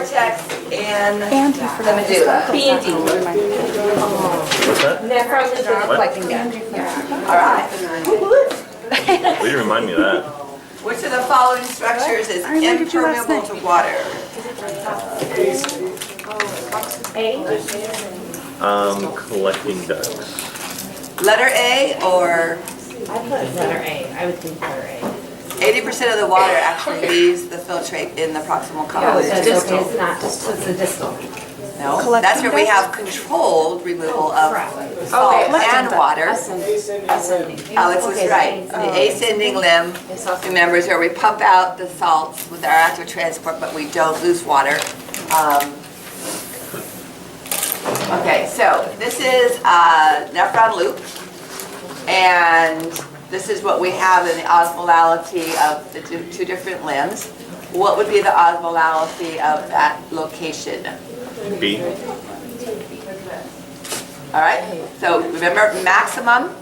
cortex and the medulla. B and D. What's that? Nephron is the What? collecting duct. All right. Will you remind me of that? Which of the following structures is reminded you last impermeable to water? Collecting ducts. Letter A or I put letter A. I would think letter A. 80% of the water actually leaves the filtrate in the proximal convoluted So tubule. it's not just, so it's a distal. No, that's where we have controlled removal of salt and water. Ascending. Alex is right. The ascending limb, remember, is where we pump out the salts with our active transport, but we don't lose water. Okay, so this is a nephron loop, and this is what we have in the osmolality of the two different limbs. What would be the osmolality of that location? B. All right, so remember maximum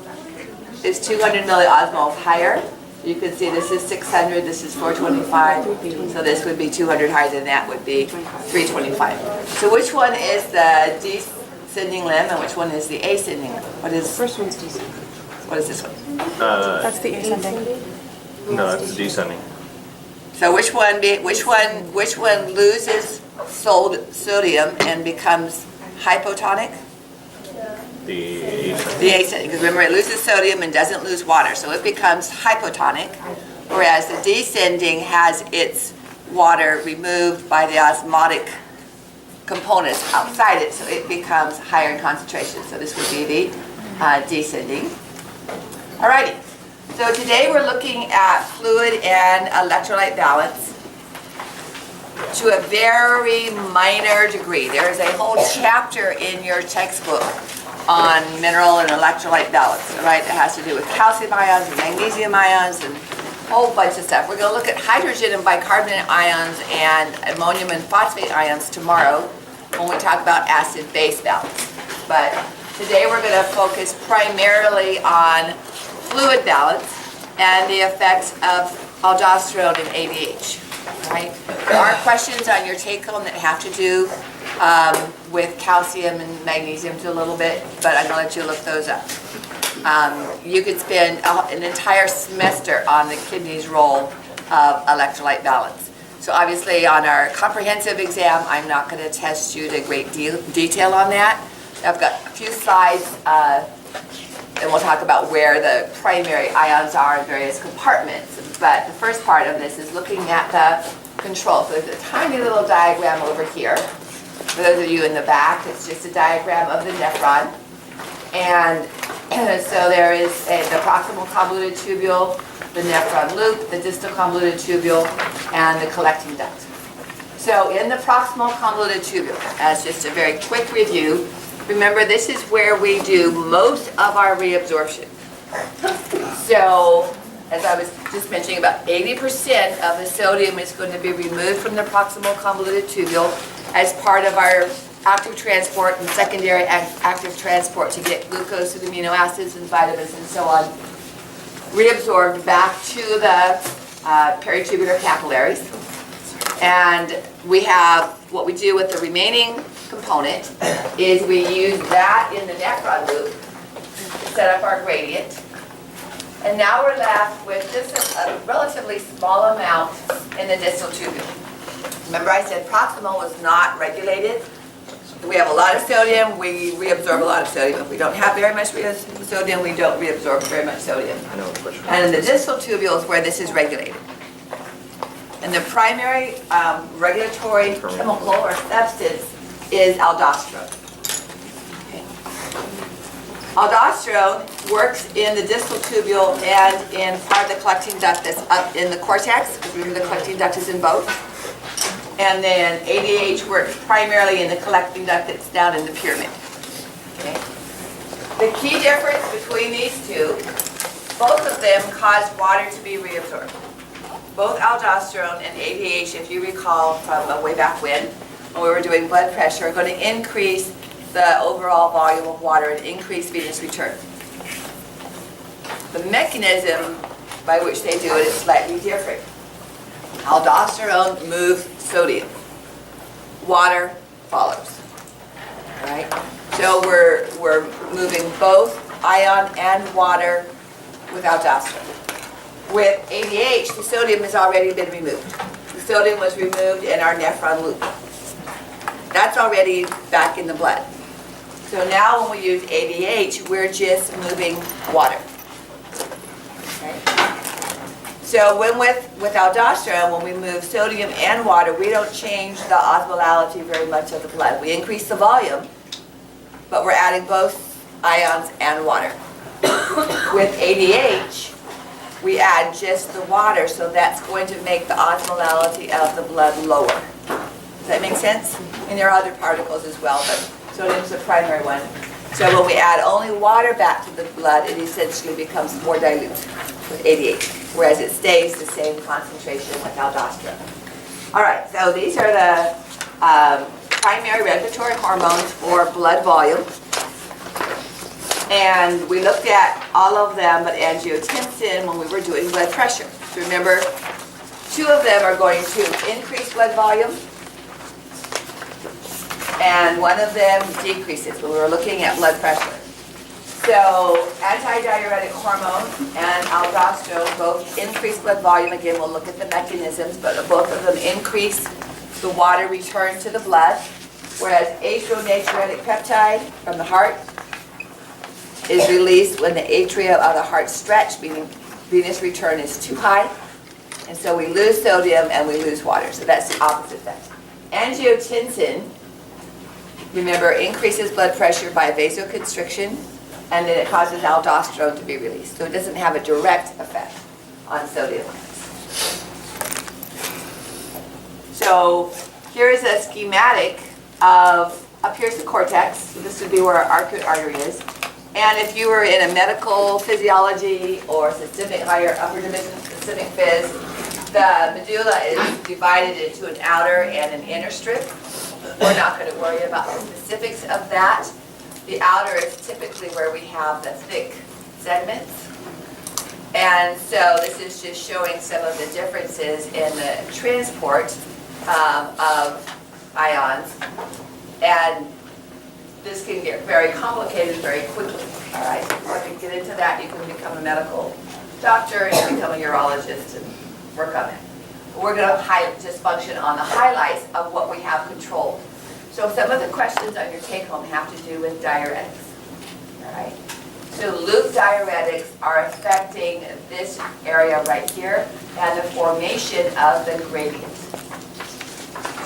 is 200 milliosmoles higher. You can see this is 600, this is 425, so this would be 200 higher than that would be 325. So which one is the descending limb and which one is the ascending limb? First one's descending. What is this one? That's the ascending. No, that's descending. So which one loses sodium and becomes hypotonic? The The ascending, because remember it loses sodium and doesn't lose water, so it becomes hypotonic, whereas the descending has its water removed by the osmotic components outside it, so it becomes higher in concentration. So this would be the descending. Alrighty, so today we're looking at fluid and electrolyte balance to a very minor degree. There is a whole chapter in your textbook on mineral and electrolyte balance, right? That has to do with calcium ions and magnesium ions and a whole bunch of stuff. We're going to look at hydrogen and bicarbonate ions and ammonium and phosphate ions tomorrow when we talk about acid-base balance. But today we're going to focus primarily on fluid balance and the effects of aldosterone and ADH. Right? There are questions on your take-home that have to do with calcium and magnesium to a little bit, but I'm going to let you look those up. You could spend an entire semester on the kidney's role of electrolyte balance. So obviously on our comprehensive exam, I'm not going to test you to great detail on that. I've got a few slides and we'll talk about where the primary ions are in various compartments. But the first part of this is looking at the control. So there's a tiny little diagram over here. For those of you in the back, it's just a diagram of the nephron. And so there is the proximal convoluted tubule, the nephron loop, the distal convoluted tubule, and the collecting duct. So in the proximal convoluted tubule, as just a very quick review, remember this is where we do most of our reabsorption. So as I was just mentioning, about 80% of the sodium is going to be removed from the proximal convoluted tubule as part of our active transport and secondary active transport to get glucose and amino acids and vitamins and so on reabsorbed back to the peritubular capillaries. And we have, what we do with the remaining component is we use that in the nephron loop to set up our gradient. And now we're left with just a relatively small amount in the distal tubule. Remember I said proximal was not regulated. We have a lot of sodium, we reabsorb a lot of sodium. If we don't have very much sodium, we don't reabsorb very much sodium. I know which one. And in the distal tubule is where this is regulated. And the primary regulatory chemical or substance is aldosterone. Okay. Aldosterone works in the distal tubule and in part of the collecting duct that's up in the cortex, because remember the collecting duct is in both. And then ADH works primarily in the collecting duct that's down in the pyramid. Okay. The key difference between these two, both of them cause water to be reabsorbed. Both aldosterone and ADH, if you recall from way back when we were doing blood pressure, are going to increase the overall volume of water and increase venous return. The mechanism by which they do it is slightly different. Aldosterone moves sodium. water follows. All right? So we're moving both ion and water with aldosterone. With ADH, the sodium has already been removed. The sodium was removed in our nephron loop. That's already back in the blood. So now when we use ADH, we're just moving water. Okay? So when with aldosterone, when we move sodium and water, we don't change the osmolality very much of the blood. We increase the volume, but we're adding both ions and water. With ADH, we add just the water, so that's going to make the osmolality of the blood lower. Does that make sense? And there are other particles as well, but sodium's the primary one. So when we add only water back to the blood, it essentially becomes more dilute with ADH, whereas it stays the same concentration with aldosterone. All right, so these are the primary regulatory hormones for blood volume. And we looked at all of them, but angiotensin when we were doing blood pressure. So remember, two of them are going to increase blood volume, and one of them decreases when we were looking at blood pressure. So antidiuretic hormone and aldosterone both increase blood volume. Again, we'll look at the mechanisms, but both of them increase the water return to the blood, whereas adrenatriuretic peptide from the heart is released when the atria of the heart stretch, meaning venous return is too high, and so we lose sodium and we lose water. So that's the opposite effect. Angiotensin, remember, increases blood pressure by vasoconstriction, and then it causes aldosterone to be released. So it doesn't have a direct effect on sodium. So here's a schematic of, up here's the cortex. So this would be where our arcuate artery is. And if you were in a medical physiology or systemic higher upper division systemic phys, the medulla is divided into an outer and an inner strip. We're not going to worry about the specifics of that. The outer is typically where we have the thick segments. And so this is just showing some of the differences in the transport of ions. And this can get very complicated very quickly, all right? So if you get into that, you can become a medical doctor and become a urologist and work on it. We're going to just function on the highlights of what we have controlled. So some of the questions on your take-home have to do with diuretics, all right? So loop diuretics are affecting this area right here and the formation of the gradient.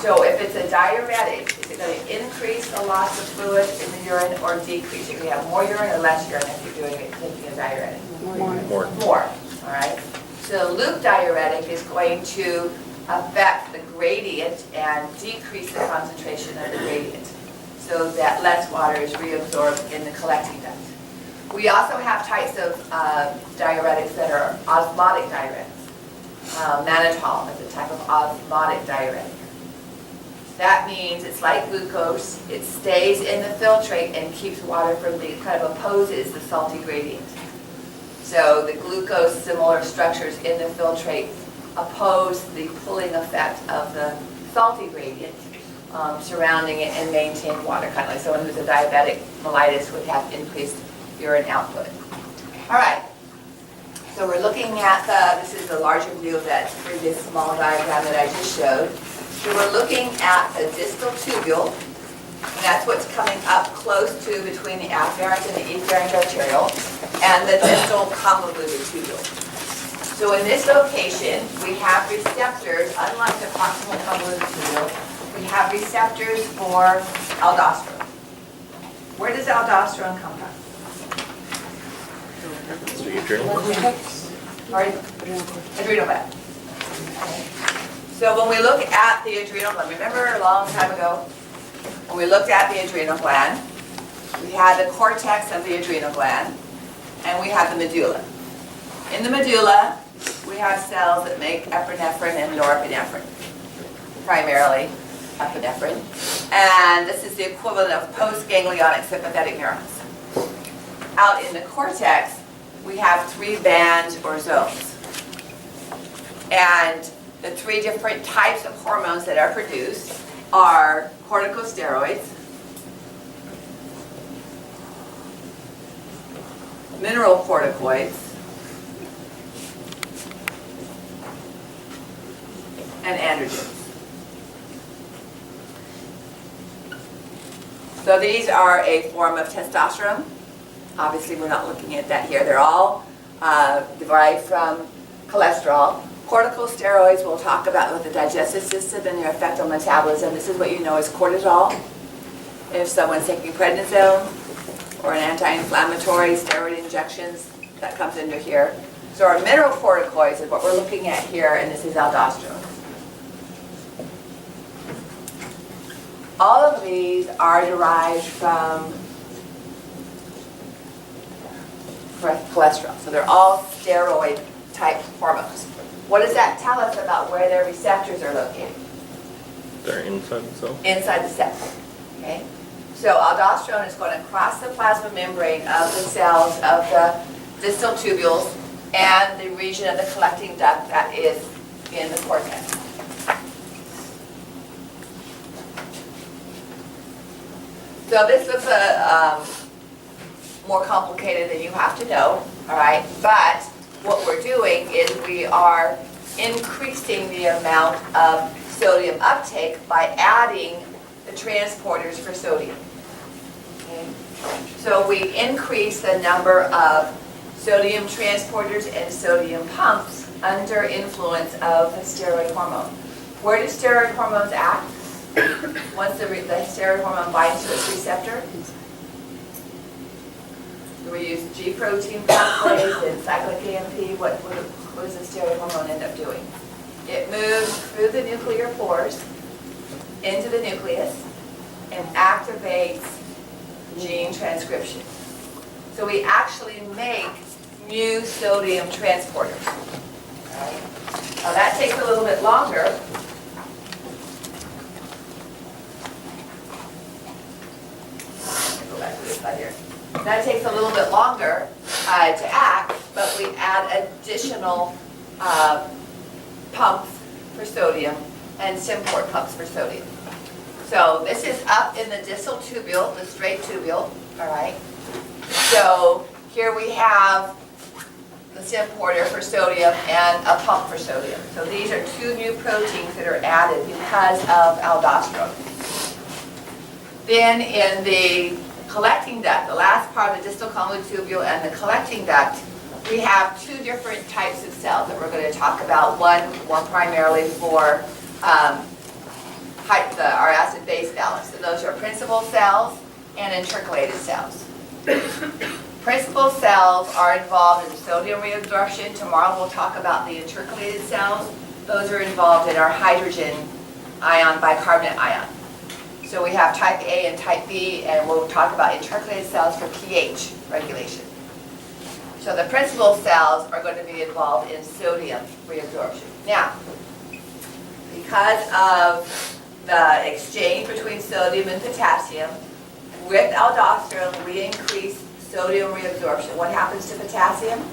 So if it's a diuretic, is it going to increase the loss of fluid in the urine or decrease it? Are you have more urine or less urine if you're doing it, taking a diuretic? More, all right? So loop diuretic is going to affect the gradient and decrease the concentration of the gradient so that less water is reabsorbed in the collecting duct. We also have types of diuretics that are osmotic diuretics. Mannitol is a type of osmotic diuretic. That means it's like glucose. It stays in the filtrate and keeps water from being, kind of opposes the salty gradient. So the glucose similar structures in the filtrate oppose the pulling effect of the salty gradient surrounding it and maintain water, kind of like someone who's a diabetic mellitus would have increased urine output. All right, so we're looking at this is the larger view of that previous small diagram that I just showed. So we're looking at the distal tubule, and that's what's coming up close to between the afferent and the efferent arteriole, and the distal convoluted tubule. So in this location, we have receptors, unlike the proximal convoluted tubule, we have receptors for aldosterone. Where does aldosterone come from? So you drink. Pardon? Adrenal gland. So when we look at the adrenal gland, remember a long time ago, when we looked at the adrenal gland, we had the cortex of the adrenal gland, and we had the medulla. In the medulla, we have cells that make epinephrine and norepinephrine, primarily epinephrine. And this is the equivalent of postganglionic sympathetic neurons. Out in the cortex, we have 3 bands or zones. And the 3 different types of hormones that are produced, are corticosteroids, mineral corticoids, and androgens. So these are a form of testosterone. Obviously, we're not looking at that here. They're all derived from cholesterol. Corticosteroids, we'll talk about with the digestive system and their effect on metabolism. This is what you know as cortisol. If someone's taking prednisone or an anti-inflammatory steroid injections, that comes into here. So our mineral corticoids is what we're looking at here, and this is aldosterone. All of these are derived from cholesterol. So they're all steroid type hormones. What does that tell us about where their receptors are located? They're inside the cell. Inside the cell. Okay? So aldosterone is going to cross the plasma membrane of the cells of the distal tubules and the region of the collecting duct that is in the cortex. So this looks more complicated than you have to know, all right? But what we're doing is we are increasing the amount of sodium uptake by adding the transporters for sodium. Okay? So we increase the number of sodium transporters and sodium pumps under influence of the steroid hormone. Where do steroid hormones act? Once the steroid hormone binds to its receptor? Do we use G protein pathways and cyclic AMP? What does the steroid hormone end up doing? It moves through the nuclear pores into the nucleus and activates gene transcription. So we actually make new sodium transporters. Right? Now that takes a little bit longer. Go back to this side here. That takes a little bit longer to act, but we add additional pumps for sodium and Symport pumps for sodium. So this is up in the distal tubule, the straight tubule, all right? So here we have the Symporter for sodium and a pump for sodium. So these are two new proteins that are added because of aldosterone. Then in the collecting duct, the last part of the distal convoluted tubule and the collecting duct, we have two different types of cells that we're going to talk about. One more primarily for our acid-base balance. So those are principal cells and intercalated cells. Principal cells are involved in sodium reabsorption. Tomorrow we'll talk about the intercalated cells. Those are involved in our hydrogen ion, bicarbonate ion. So we have type A and type B, and we'll talk about intercalated cells for pH regulation. So the principal cells are going to be involved in sodium reabsorption. Now, because of the exchange between sodium and potassium, with aldosterone we increase sodium reabsorption. What happens to potassium?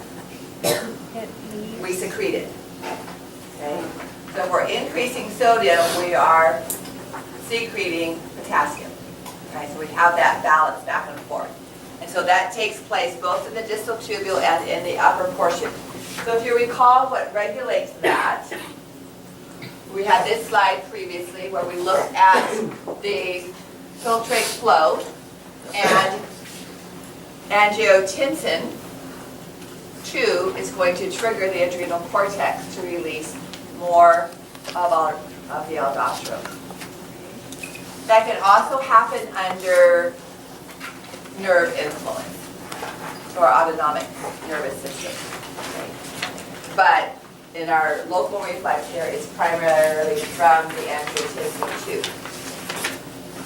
We secrete it. Okay? So if we're increasing sodium, we are secreting potassium. Okay? So we have that balance back and forth. And so that takes place both in the distal tubule and in the upper portion. So if you recall what regulates that, we had this slide previously where we looked at the filtrate flow, and angiotensin 2 is going to trigger the adrenal cortex to release more of the aldosterone. That can also happen under nerve influence or autonomic nervous system. Okay. But in our local reflex here, it's primarily from the angiotensin 2.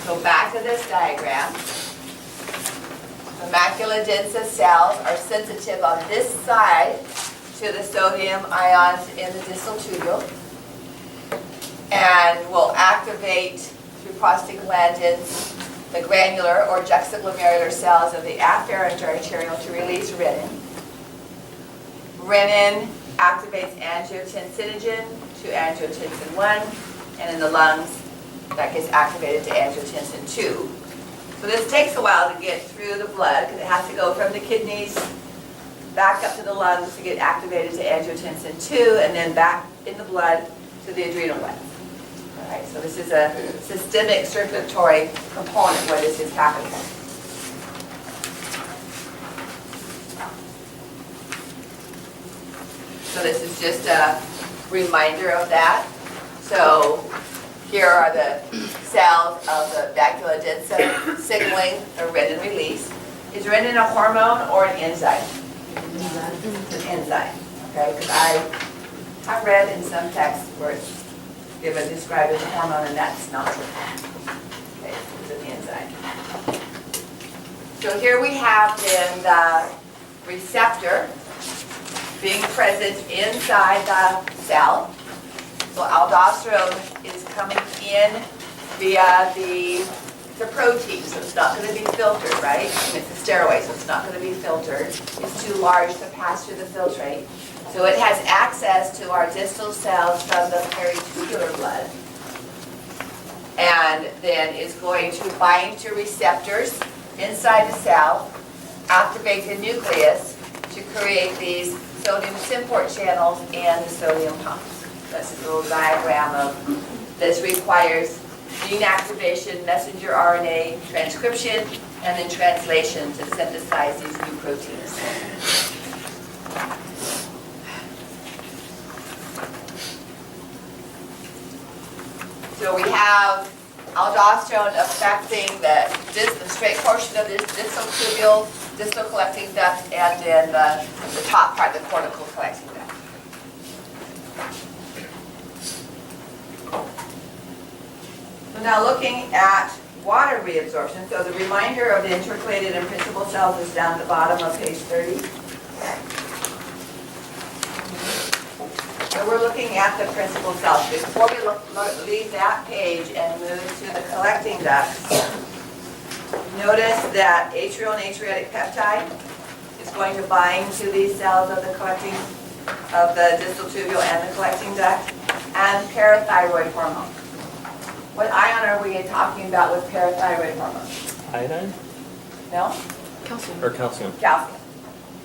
So back to this diagram. The macula densa cells are sensitive on this side to the sodium ions in the distal tubule and will activate through prostaglandins the granular or juxtaglomerular cells of the afferent arteriole to release renin. Renin activates angiotensinogen to angiotensin 1, and in the lungs, that gets activated to angiotensin 2. So this takes a while to get through the blood because it has to go from the kidneys back up to the lungs to get activated to angiotensin 2 and then back in the blood to the adrenal glands. All right, so this is a systemic circulatory component where this is happening. So this is just a reminder of that. So here are the cells of the macula densa signaling a renin release. Is renin a hormone or an enzyme? It's an enzyme, okay? Because I have read in some texts where it's given described as a hormone, and that's not true. Okay, it's an enzyme. So here we have then the receptor being present inside the cell. So aldosterone is coming in via the protein, so it's not going to be filtered, right? And it's a steroid, so it's not going to be filtered. It's too large to pass through the filtrate. So it has access to our distal cells from the peritubular blood, and then is going to bind to receptors inside the cell, activate the nucleus to create these sodium symport channels and the sodium pumps. That's a little diagram of this requires gene activation, messenger RNA transcription, and then translation to synthesize these new proteins. So we have aldosterone affecting the straight portion of this distal tubule, distal collecting duct, and then the top part, the cortical collecting duct. So now looking at water reabsorption, so the reminder of the intercalated and principal cells is down at the bottom of page 30. So we're looking at the principal cells. Before we leave that page and move to the collecting ducts, notice that atrial natriuretic peptide is going to bind to these cells of the distal tubule and the collecting duct, and parathyroid hormone. What ion are we talking about with parathyroid hormone? Iodine No? or calcium? Calcium.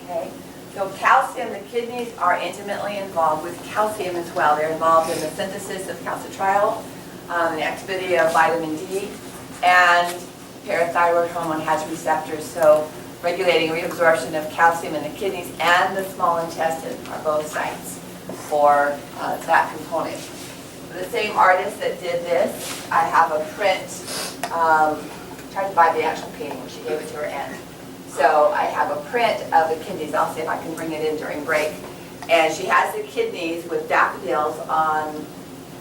Okay. So calcium, the kidneys are intimately involved with calcium as well. They're involved in the synthesis of calcitriol, the activity of vitamin D, and parathyroid hormone has receptors, so regulating reabsorption of calcium in the kidneys and the small intestine are both sites for that component. For the same artist that did this, I have a print, tried to buy the actual painting when she gave it to her aunt. So I have a print of the kidneys. I'll see if I can bring it in during break. And she has the kidneys with daffodils on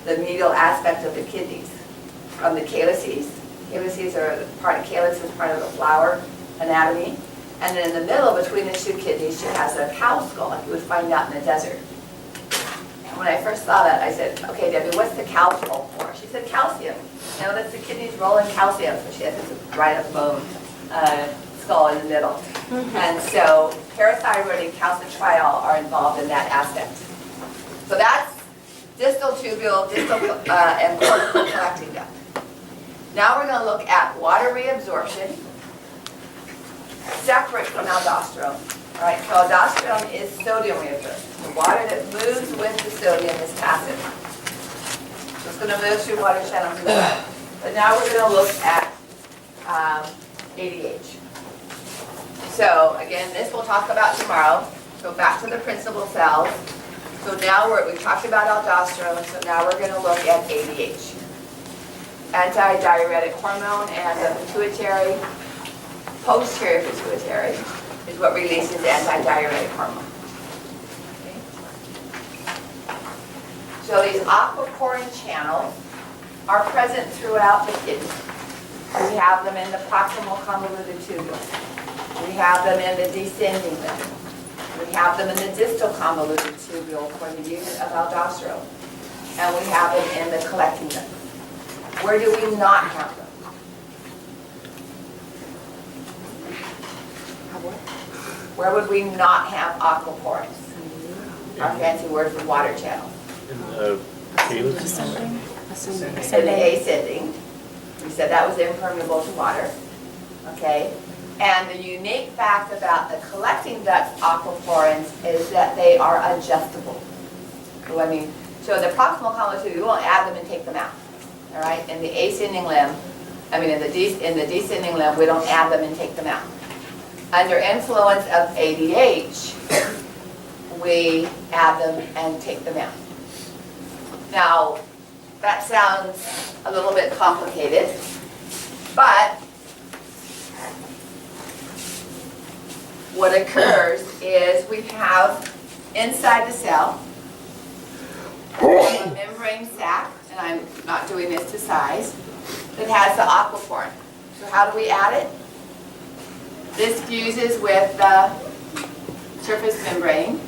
the medial aspect of the kidneys from the calyces. Calyces are part of calyx is part of the flower anatomy. And then in the middle between the two kidneys, she has a cow skull like you would find out in the desert. And when I first saw that, I said, okay, Debbie, what's the cow skull for? She said, calcium. You know, that's the kidneys rolling calcium. So she has this dried up bone skull in the middle. And so parathyroid and calcitriol are involved in that aspect. So that's distal tubule, distal and cortical collecting duct. Now we're going to look at water reabsorption separate from aldosterone. All right, so aldosterone is sodium reabsorption. The water that moves with the sodium is passive. So it's going to move through water channels in the blood. But now we're going to look at ADH. So again, this we'll talk about tomorrow. Go back to the principal cells. So now we talked about aldosterone, so now we're going to look at ADH. Antidiuretic hormone and the pituitary, posterior pituitary, is what releases antidiuretic hormone. Okay. So these aquaporin channels are present throughout the kidney. We have them in the proximal convoluted tubule. We have them in the descending limb. We have them in the distal convoluted tubule for the use of aldosterone. And we have them in the collecting limb. Where do we not have them? Where would we not have aquaporins? Our fancy word for water channel. In the calyx? Ascending. and the ascending. We said that was impermeable to water, okay? And the unique fact about the collecting duct aquaporins is that they are adjustable. So so the proximal column tube, you won't add them and take them out, all right? In the ascending limb, in the descending limb, we don't add them and take them out. Under influence of ADH, we add them and take them out. Now, that sounds a little bit complicated, but what occurs is we have inside the cell a membrane sac, and I'm not doing this to size, that has the aquaporin. So how do we add it? This fuses with the surface membrane,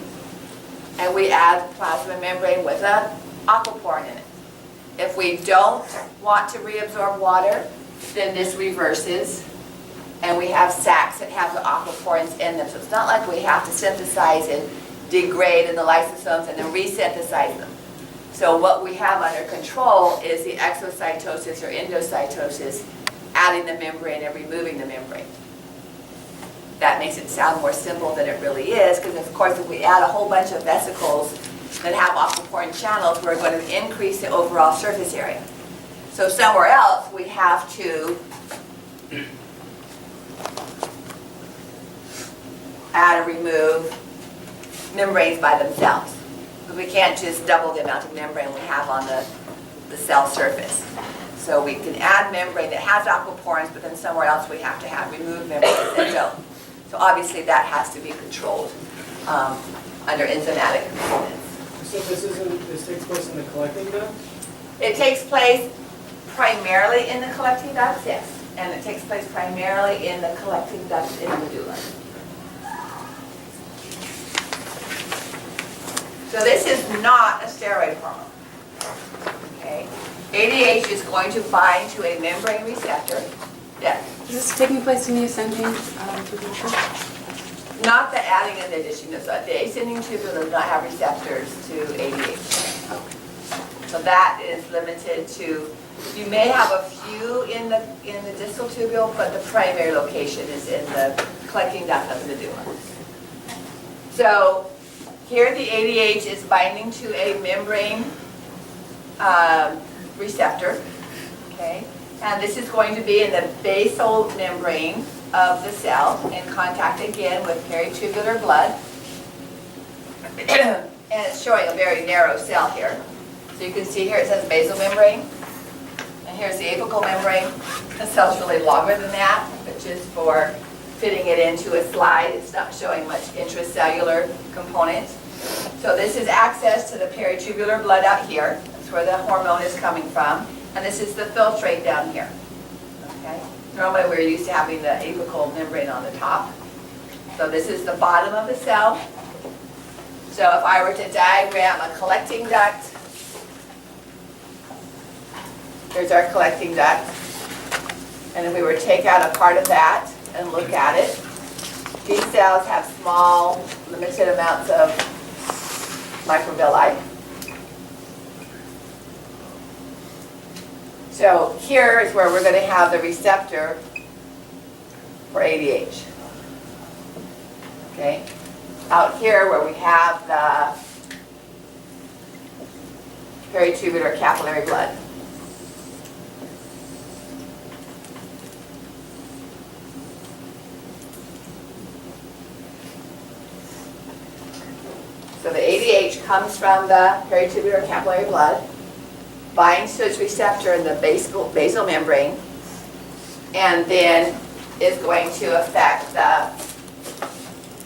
and we add plasma membrane with an aquaporin in it. If we don't want to reabsorb water, then this reverses, and we have sacs that have the aquaporins in them. So it's not like we have to synthesize and degrade in the lysosomes and then resynthesize them. So what we have under control is the exocytosis or endocytosis, adding the membrane and removing the membrane. That makes it sound more simple than it really is, because of course if we add a whole bunch of vesicles that have aquaporin channels, we're going to increase the overall surface area. So somewhere else we have to add or remove membranes by themselves. But we can't just double the amount of membrane we have on the cell surface. So we can add membrane that has aquaporins, but then somewhere else we have to remove membranes that don't. So obviously that has to be controlled under enzymatic components. So this takes place in the collecting duct? It takes place primarily in the collecting ducts, yes. And it takes place primarily in the collecting ducts in the medulla. So this is not a steroid hormone, okay? ADH is going to bind to a membrane receptor. Yes. Is this taking place in the ascending tubule? Not the adding and the addition. The ascending tubule does not have receptors to ADH. So that is limited to, you may have a few in the distal tubule, but the primary location is in the collecting duct of the medulla. So here the ADH is binding to a membrane receptor, okay? And this is going to be in the basal membrane of the cell in contact again with peritubular blood. And it's showing a very narrow cell here. So you can see here it says basal membrane. And here's the apical membrane. The cell's really longer than that, but just for fitting it into a slide, it's not showing much intracellular component. So this is access to the peritubular blood out here. That's where the hormone is coming from. And this is the filtrate down here. Okay? Normally we're used to having the apical membrane on the top. So this is the bottom of the cell. So if I were to diagram a collecting duct, here's our collecting duct. And if we were to take out a part of that and look at it, these cells have small, limited amounts of microvilli. So here is where we're going to have the receptor for ADH. Okay? Out here where we have the peritubular capillary blood. So the ADH comes from the peritubular capillary blood, binds to its receptor in the basal membrane, and then is going to affect the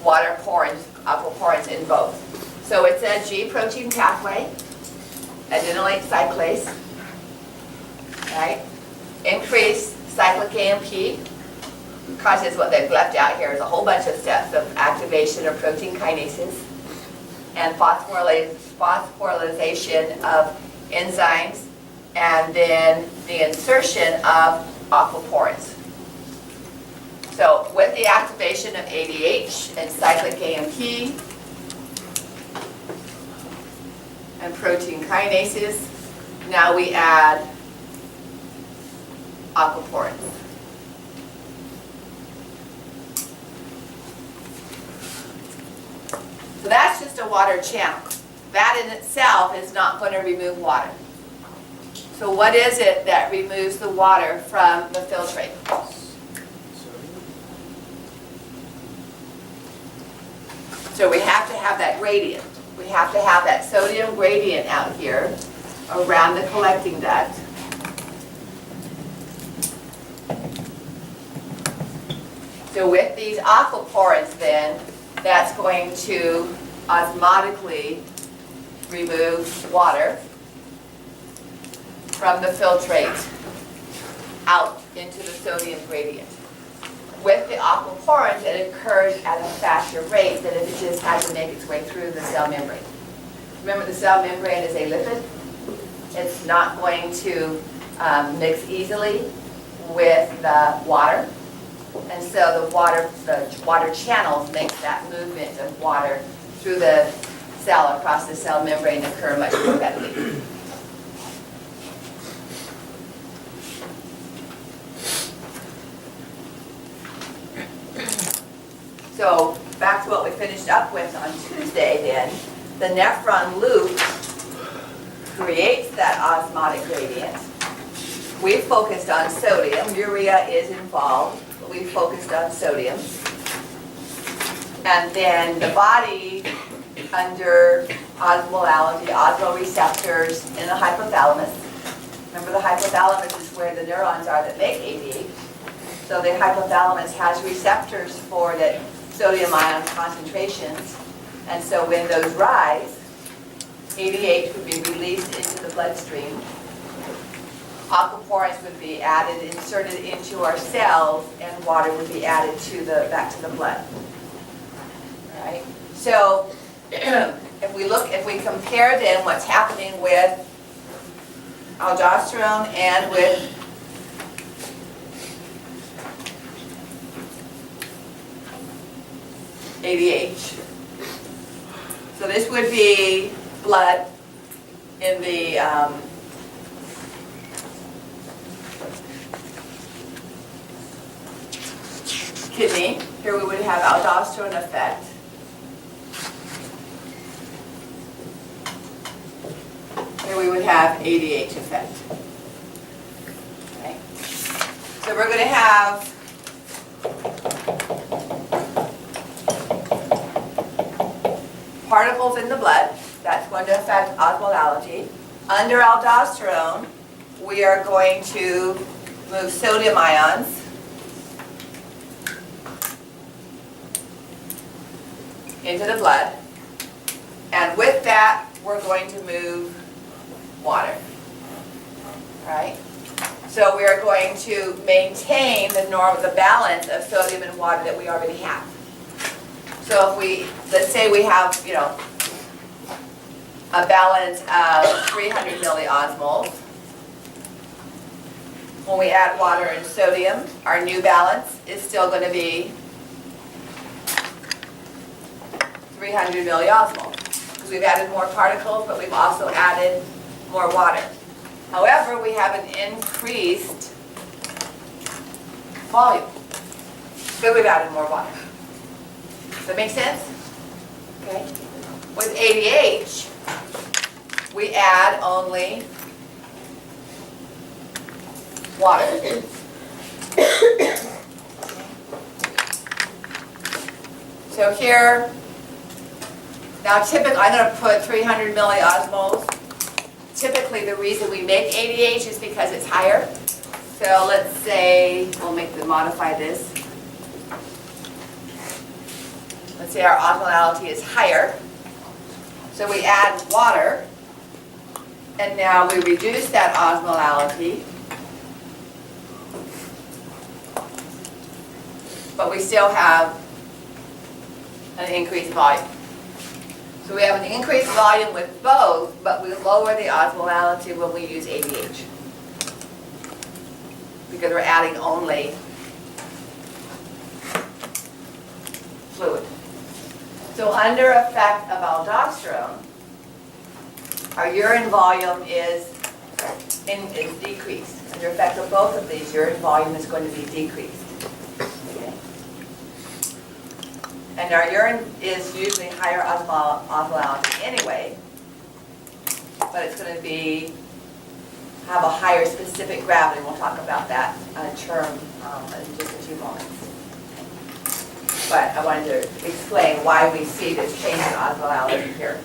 water porins, aquaporins in both. So it's a G protein pathway, adenylate cyclase, right? Increased cyclic AMP causes what they've left out here is a whole bunch of steps of activation of protein kinases and phosphorylation of enzymes, and then the insertion of aquaporins. So with the activation of ADH and cyclic AMP and protein kinases, now we add aquaporins. So that's just a water channel. That in itself is not going to remove water. So what is it that removes the water from the filtrate? So we have to have that gradient. We have to have that sodium gradient out here around the collecting duct. So with these aquaporins then, that's going to osmotically remove water from the filtrate out into the sodium gradient. With the aquaporins, it occurs at a faster rate than if it just had to make its way through the cell membrane. Remember, the cell membrane is a lipid. It's not going to mix easily with the water. And so the water channels make that movement of water through the cell across the cell membrane occur much more readily. So back to what we finished up with on Tuesday then, the nephron loop creates that osmotic gradient. We focused on sodium. Urea is involved, but we focused on sodium. And then the body, under osmolality, osmoreceptors in the hypothalamus. Remember, the hypothalamus is where the neurons are that make ADH. So the hypothalamus has receptors for the sodium ion concentrations. And so when those rise, ADH would be released into the bloodstream. Aquaporins would be added, inserted into our cells, and water would be added to back to the blood. All right? So if we compare then what's happening with aldosterone and with ADH. So this would be blood in the kidney. Here we would have aldosterone effect. Here we would have ADH effect. Okay. So we're going to have particles in the blood. That's going to affect osmolality. Under aldosterone, we are going to move sodium ions into the blood. And with that, we're going to move water. All right? So we are going to maintain the balance of sodium and water that we already have. So if we, let's say we have, a balance of 300 milliosmoles. When we add water and sodium, our new balance is still going to be 300 milliosmoles. Because we've added more particles, but we've also added more water. However, we have an increased volume because we've added more water. Does that make sense? Okay. With ADH, we add only water. So here, now typically, I'm going to put 300 milliosmoles. Typically, the reason we make ADH is because it's higher. So let's say, modify this. Let's say our osmolality is higher. So we add water, and now we reduce that osmolality. But we still have an increased volume. So we have an increased volume with both, but we lower the osmolality when we use ADH. Because we're adding only fluid. So under effect of aldosterone, our urine volume is is decreased. Under effect of both of these, urine volume is going to be decreased. Okay. And our urine is usually higher osmolality anyway, but it's going to have a higher specific gravity. We'll talk about that term in just a few moments. But I wanted to explain why we see this change in osmolality here.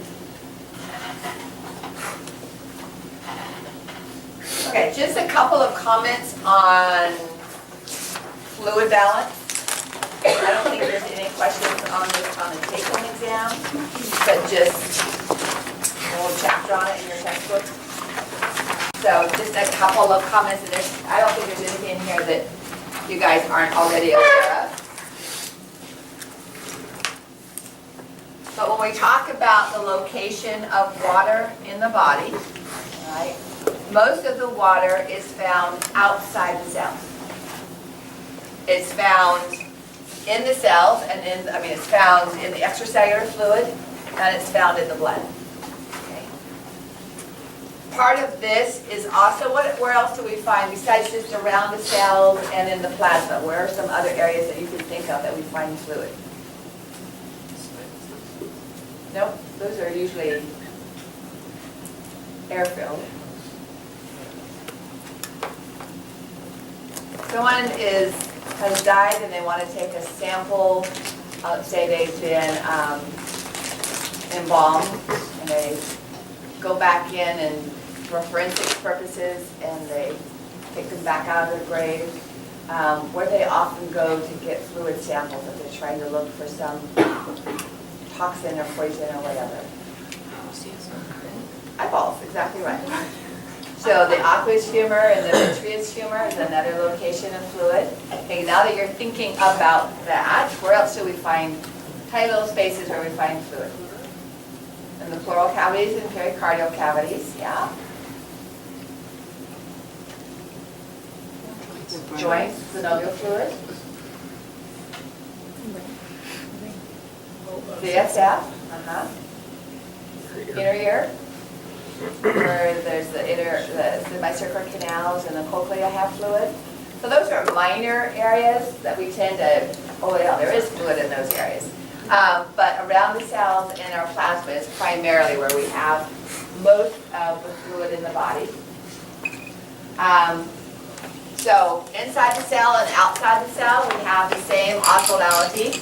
Okay, just a couple of comments on fluid balance. I don't think there's any questions on this on the take-home exam, but just a little chapter on it in your textbook. So just a couple of comments, and I don't think there's anything in here that you guys aren't already aware of. But when we talk about the location of water in the body, right, most of the water is found outside the cells. It's found in the cells, and it's found in the extracellular fluid, and it's found in the blood. Okay. Part of this is also, where else do we find, besides just around the cells and in the plasma, where are some other areas that you can think of that we find fluid? Nope, those are usually air-filled. Someone has died and they want to take a sample, say they've been embalmed, and they go back in and for forensic purposes, and they take them back out of the grave, where they often go to get fluid samples if they're trying to look for some toxin or poison or whatever. Eyeballs, exactly right. So the aqueous humor and the vitreous humor is another location of fluid. Okay, now that you're thinking about that, where else do we find tiny little spaces where we find fluid? In the pleural cavities and pericardial cavities, yeah. Joints, synovial fluid. CSF, inner ear, where there's the semicircular canals and the cochlea have fluid. So those are minor areas that we tend to, oh yeah, there is fluid in those areas. But around the cells and our plasma is primarily where we have most of the fluid in the body. So inside the cell and outside the cell, we have the same osmolality.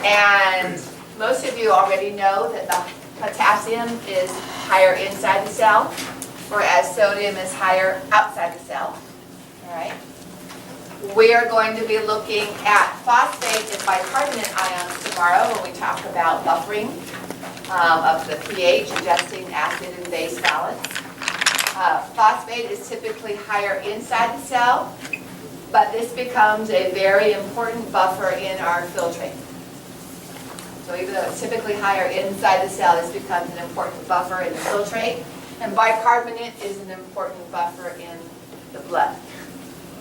And most of you already know that the potassium is higher inside the cell, whereas sodium is higher outside the cell. All right. We are going to be looking at phosphate and bicarbonate ions tomorrow when we talk about buffering of the pH, adjusting acid and base balance. Phosphate is typically higher inside the cell, but this becomes a very important buffer in our filtrate. So even though it's typically higher inside the cell, this becomes an important buffer in the filtrate. And bicarbonate is an important buffer in the blood.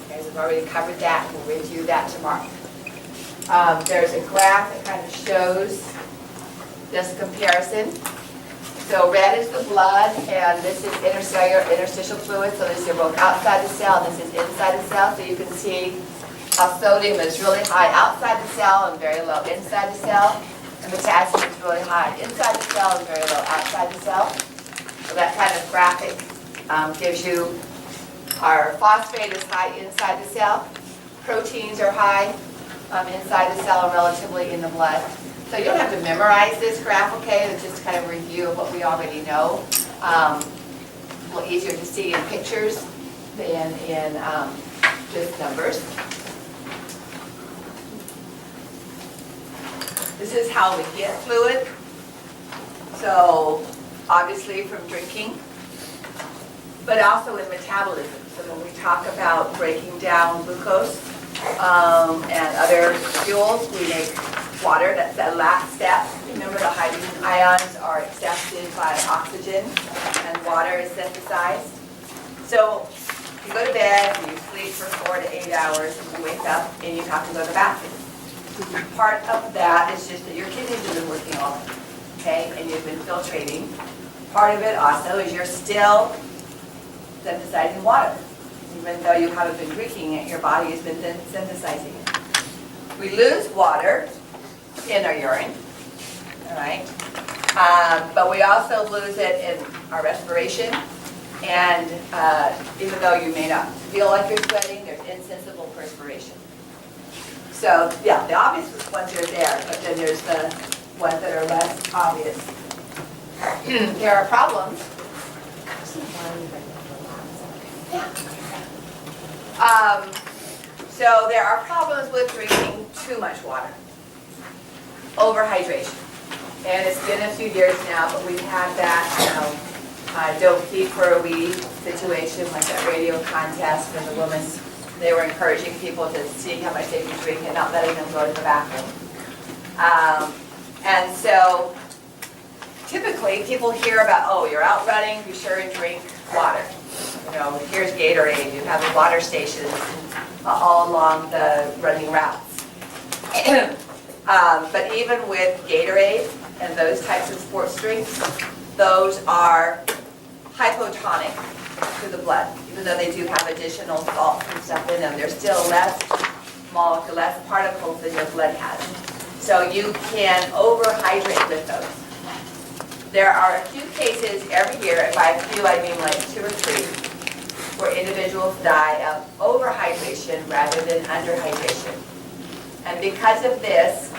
Okay, we've already covered that. We'll review that tomorrow. There's a graph that kind of shows this comparison. So red is the blood, and this is intercellular, interstitial fluid. So this is both outside the cell, and this is inside the cell. So you can see how sodium is really high outside the cell and very low inside the cell. And potassium is really high inside the cell and very low outside the cell. So that kind of graphic gives you our phosphate is high inside the cell. Proteins are high inside the cell and relatively in the blood. So you don't have to memorize this graph, okay? It's just kind of a review of what we already know. A little easier to see in pictures than in just numbers. This is how we get fluid. So obviously from drinking, but also in metabolism. So when we talk about breaking down glucose and other fuels, we make water. That's the last step. Remember, the hydrogen ions are accepted by oxygen and water is synthesized. So you go to bed, you sleep for 4 to 8 hours, and you wake up and you have to go to the bathroom. Part of that is just that your kidneys have been working all day, okay, and you've been filtrating. Part of it also is you're still synthesizing water. Even though you haven't been drinking it, your body has been synthesizing it. We lose water in our urine, all right? But we also lose it in our respiration. And even though you may not feel like you're sweating, there's insensible perspiration. So yeah, the obvious ones are there, but then there's the ones that are less obvious. There are problems. So there are problems with drinking too much water. Overhydration. And it's been a few years now, but we've had that, don't feed for a week situation, like that radio contest for the women. They were encouraging people to see how much they could drink and not letting them go to the bathroom. And so typically people hear about, oh, you're out running, be sure and drink water. You know, here's Gatorade, you have the water stations all along the running routes. But even with Gatorade and those types of sports drinks, those are hypotonic to the blood. Even though they do have additional salts and stuff in them, there's still less molecule, less particles than your blood has. So you can overhydrate with those. There are a few cases every year, and by a few I mean like 2 or 3, where individuals die of overhydration rather than underhydration. And because of this,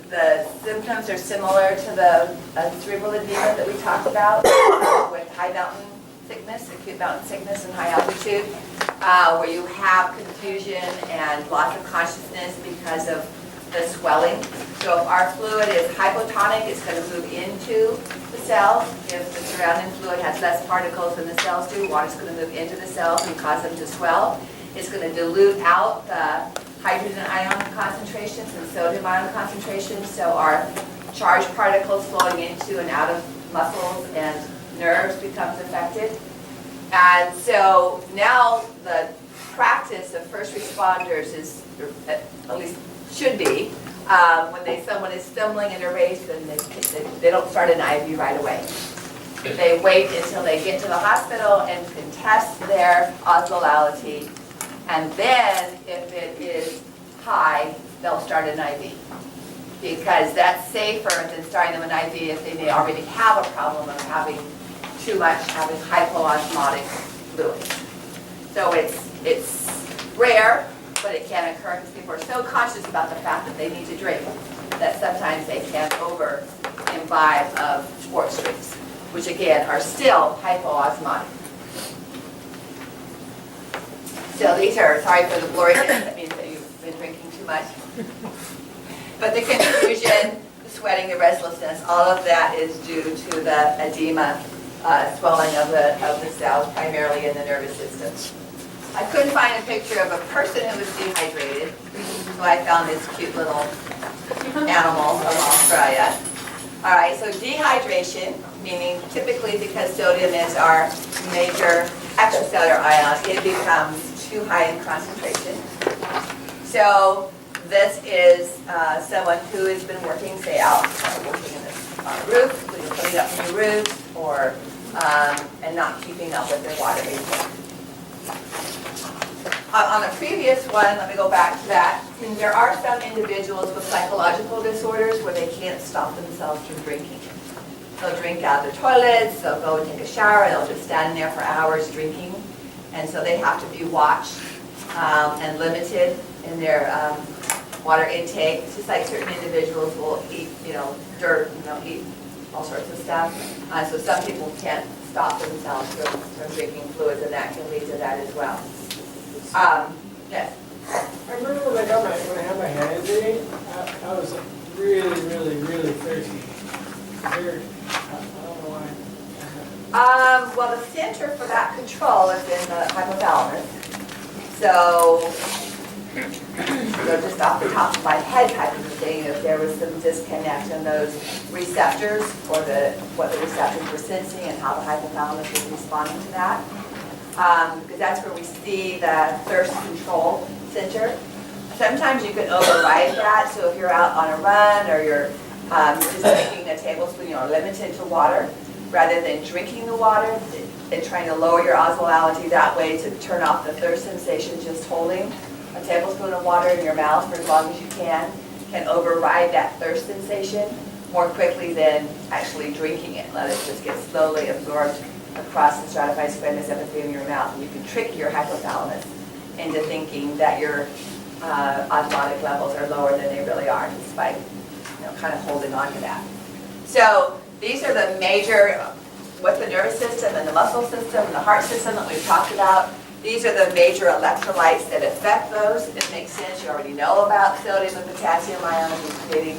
the symptoms are similar to the cerebral edema that we talked about with high mountain sickness, acute mountain sickness and high altitude, where you have confusion and loss of consciousness because of the swelling. So if our fluid is hypotonic, it's going to move into the cells. If the surrounding fluid has less particles than the cells do, water's going to move into the cells and cause them to swell. It's going to dilute out the hydrogen ion concentrations and sodium ion concentrations, so our charged particles flowing into and out of muscles and nerves becomes affected. And so now the practice of first responders is, at least should be, when someone is stumbling in a race, then they don't start an IV right away. They wait until they get to the hospital and can test their osmolality. And then, if it is high, they'll start an IV. Because that's safer than starting them an IV if they may already have a problem of having too much, having hypoosmotic fluid. So it's rare, but it can occur because people are so conscious about the fact that they need to drink that sometimes they can over-imbibe of sports drinks, which again are still hypoosmotic. So these are, sorry for the blurriness, that means that you've been drinking too much. But the confusion, the sweating, the restlessness, all of that is due to the edema, swelling of the cells, primarily in the nervous system. I couldn't find a picture of a person who was dehydrated, so I found this cute little animal from Australia. All right, so dehydration, meaning typically because sodium is our major extracellular ion, it becomes too high in concentration. So this is someone who has been working, say, out working in this roof, putting up new roofs, or and not keeping up with their water intake. On the previous one, let me go back to that. There are some individuals with psychological disorders where they can't stop themselves from drinking. They'll drink out of the toilets, they'll go and take a shower, they'll just stand there for hours drinking. And so they have to be watched and limited in their water intake. It's just like certain individuals will eat, dirt, eat all sorts of stuff. So some people can't stop themselves from drinking fluids, and that can lead to that as well. Yes? I remember when I had my head injury, I was really, really, really thirsty. I don't know why. Well, the center for that control is in the hypothalamus. So just off the top of my head type of thing, if there was some disconnect in those receptors, or what the receptors were sensing and how the hypothalamus was responding to that. Because that's where we see the thirst control center. Sometimes you can override that, so if you're out on a run or you're just taking a tablespoon, limited to water, rather than drinking the water, and trying to lower your osmolality that way to turn off the thirst sensation, just holding a tablespoon of water in your mouth for as long as you can override that thirst sensation more quickly than actually drinking it. Let it just get slowly absorbed across the stratified squamous epithelium in your mouth. And you can trick your hypothalamus into thinking that your osmotic levels are lower than they really are, despite kind of holding on to that. So these are the major, with the nervous system and the muscle system and the heart system that we've talked about. These are the major electrolytes that affect those. It makes sense. You already know about sodium and potassium ions creating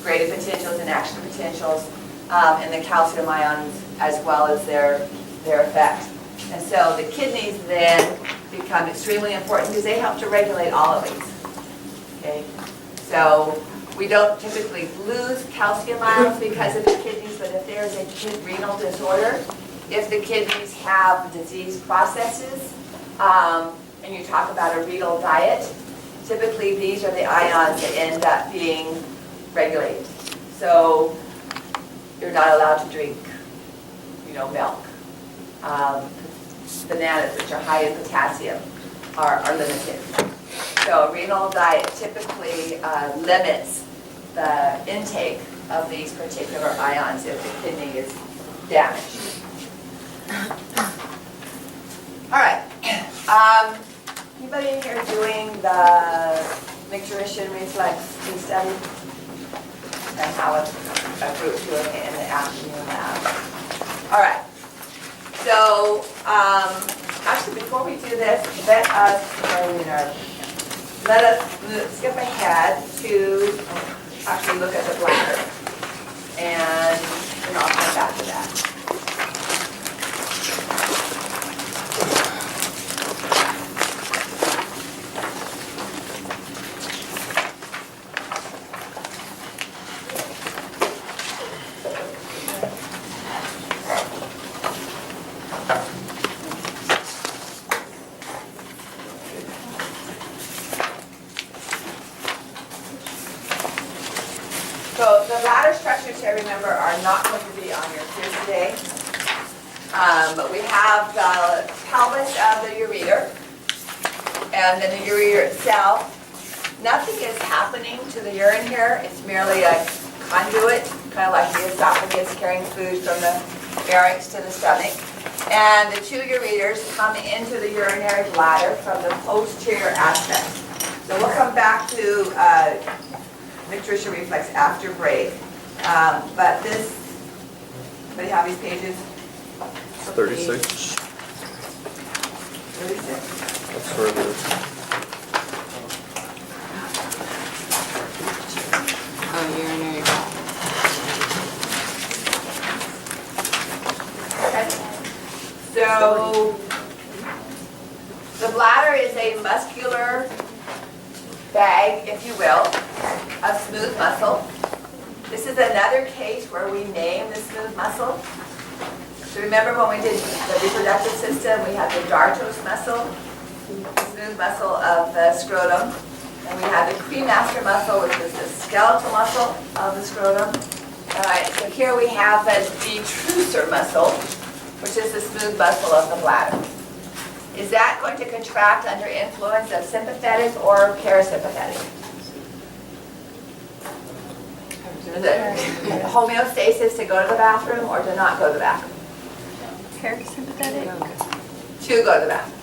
graded potentials and action potentials, and the calcium ions as well as their effect. And so the kidneys then become extremely important because they help to regulate all of these. Okay, so we don't typically lose calcium ions because of the kidneys, but if there's a renal disorder, if the kidneys have disease processes, and you talk about a renal diet, typically these are the ions that end up being regulated. So you're not allowed to drink, milk. Bananas, which are high in potassium, are limited. So a renal diet typically limits the intake of these particular ions if the kidney is damaged. All right. Anybody in here doing the micturition reflex study? And how it's a group doing it in the afternoon lab. All right. So, actually, before we do this, let us skip ahead to actually look at the bladder, and then I'll come back to that. So the bladder structures here, remember, are not going to be on your quiz today. But we have the pelvis of the ureter, and then the ureter itself. Nothing is happening to the urine here. It's merely a conduit, kind of like the esophagus carrying food from the pharynx to the stomach. And the two ureters come into the urinary bladder from the posterior aspect. So we'll come back to micturition reflex after break. But this, anybody have these pages? 36. 36. That's where it is. Oh, urinary bladder. Okay. So the bladder is a muscular bag, if you will, of smooth muscle. This is another case where we name the smooth muscle. So remember when we did the reproductive system, we had the dartos muscle, the smooth muscle of the scrotum, and we had the cremaster muscle, which is the skeletal muscle of the scrotum. All right, so here we have the detrusor muscle, which is the smooth muscle of the bladder. Is that going to contract under influence of sympathetic or parasympathetic? Is it homeostasis to go to the bathroom or to not go to the bathroom? Parasympathetic? To go to the bathroom.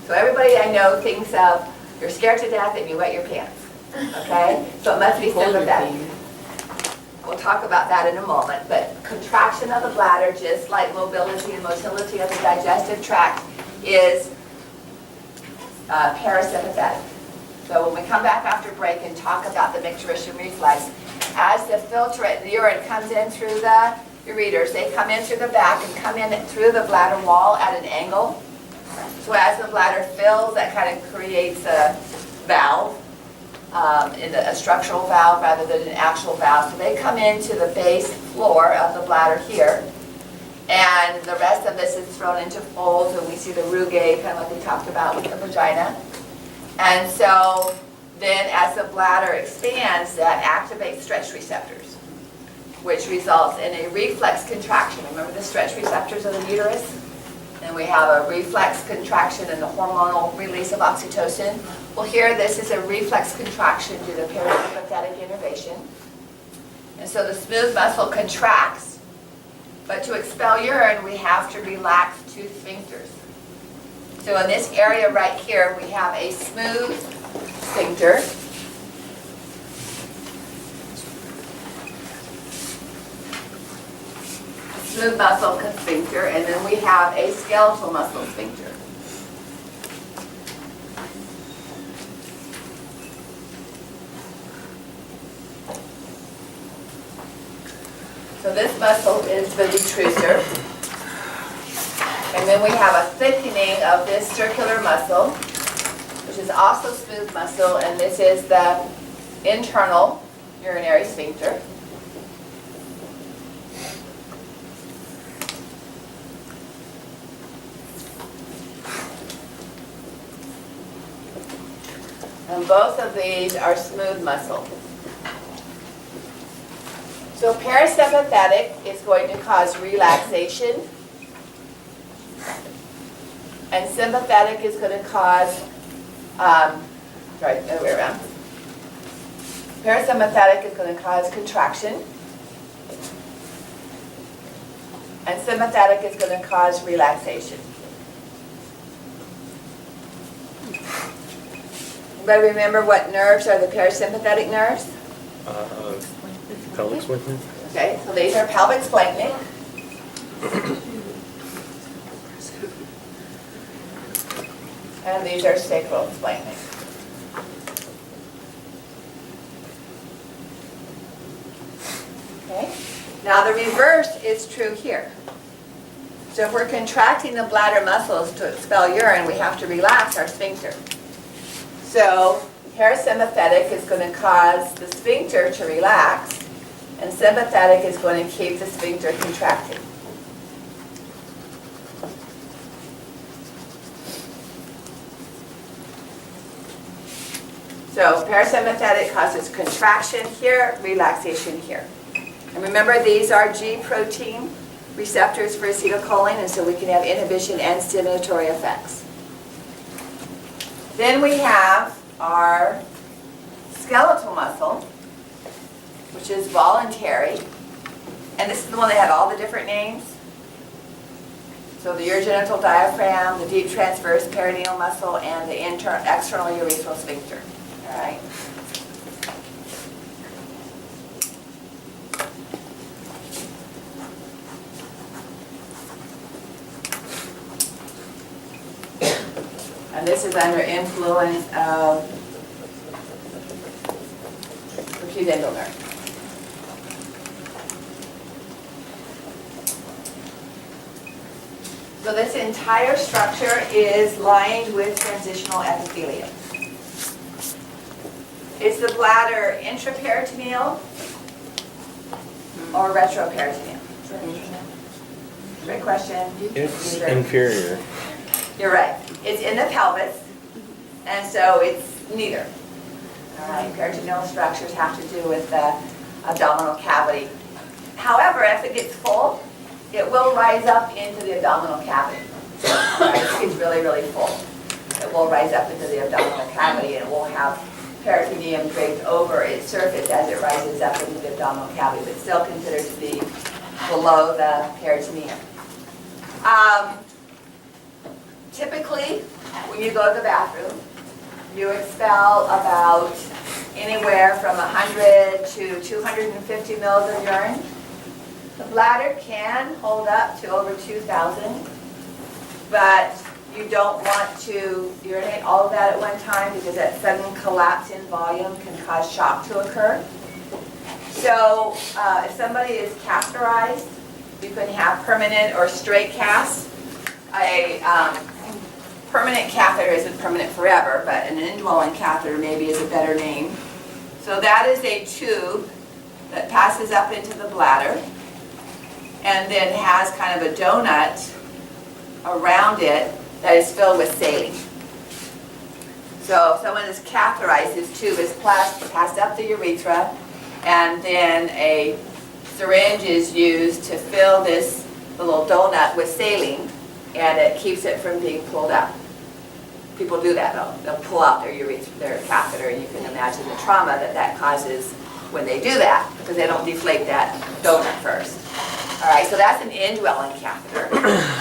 So everybody I know thinks of, you're scared to death and you wet your pants. Okay? So it must be sympathetic. We'll talk about that in a moment. But contraction of the bladder, just like mobility and motility of the digestive tract, is parasympathetic. So when we come back after break and talk about the micturition reflex, as the filtrate, the urine comes in through the ureters, they come in through the back and come in through the bladder wall at an angle. So as the bladder fills, that kind of creates a valve, a structural valve rather than an actual valve. So they come into the base floor of the bladder here, and the rest of this is thrown into folds, and we see the rugae, kind of like we talked about with the vagina. And so then as the bladder expands, that activates stretch receptors, which results in a reflex contraction. Remember the stretch receptors of the uterus? Then we have a reflex contraction and the hormonal release of oxytocin. Well, here this is a reflex contraction due to parasympathetic innervation. And so the smooth muscle contracts, but to expel urine, we have to relax two sphincters. So in this area right here, we have a smooth sphincter. Smooth muscle sphincter, and then we have a skeletal muscle sphincter. So this muscle is the detrusor. And then we have a thickening of this circular muscle, which is also smooth muscle, and this is the internal urinary sphincter. And both of these are smooth muscle. So parasympathetic is going to cause relaxation, and sympathetic is going to cause, sorry, the other way around. Parasympathetic is going to cause contraction, and sympathetic is going to cause relaxation. You better remember what nerves are the parasympathetic nerves. Pelvic sphincter? Okay, so these are pelvic splanchnic. And these are sacral splanchnic. Okay, now the reverse is true here. So if we're contracting the bladder muscles to expel urine, we have to relax our sphincter. So parasympathetic is going to cause the sphincter to relax, and sympathetic is going to keep the sphincter contracted. So parasympathetic causes contraction here, relaxation here. And remember, these are G protein receptors for acetylcholine, and so we can have inhibition and stimulatory effects. Then we have our skeletal muscle, which is voluntary. And this is the one that had all the different names. So the urogenital diaphragm, the deep transverse perineal muscle, and the external urethral sphincter. All right. And this is under influence of the pudendal nerve. So this entire structure is lined with transitional epithelium. Is the bladder intraperitoneal or retroperitoneal? Great question. It's inferior. You're right. It's in the pelvis, and so it's neither. All right, peritoneal structures have to do with the abdominal cavity. However, if it gets full, it will rise up into the abdominal cavity. All right, if it's really, really full, it will rise up into the abdominal cavity, and it will have peritoneum draped over its surface as it rises up into the abdominal cavity, but still considered to be below the peritoneum. Typically, when you go to the bathroom, you expel about anywhere from 100 to 250 mils of urine. The bladder can hold up to over 2,000, but you don't want to urinate all of that at one time because that sudden collapse in volume can cause shock to occur. So if somebody is catheterized, you can have permanent or straight casts. A permanent catheter isn't permanent forever, but an indwelling catheter maybe is a better name. So that is a tube that passes up into the bladder and then has kind of a donut around it that is filled with saline. So if someone is catheterized, this tube is passed up the urethra, and then a syringe is used to fill this little donut with saline. and it keeps it from being pulled out. People do that though. They'll pull out their catheter, and you can imagine the trauma that that causes when they do that, because they don't deflate that donor first. All right, so that's an indwelling catheter.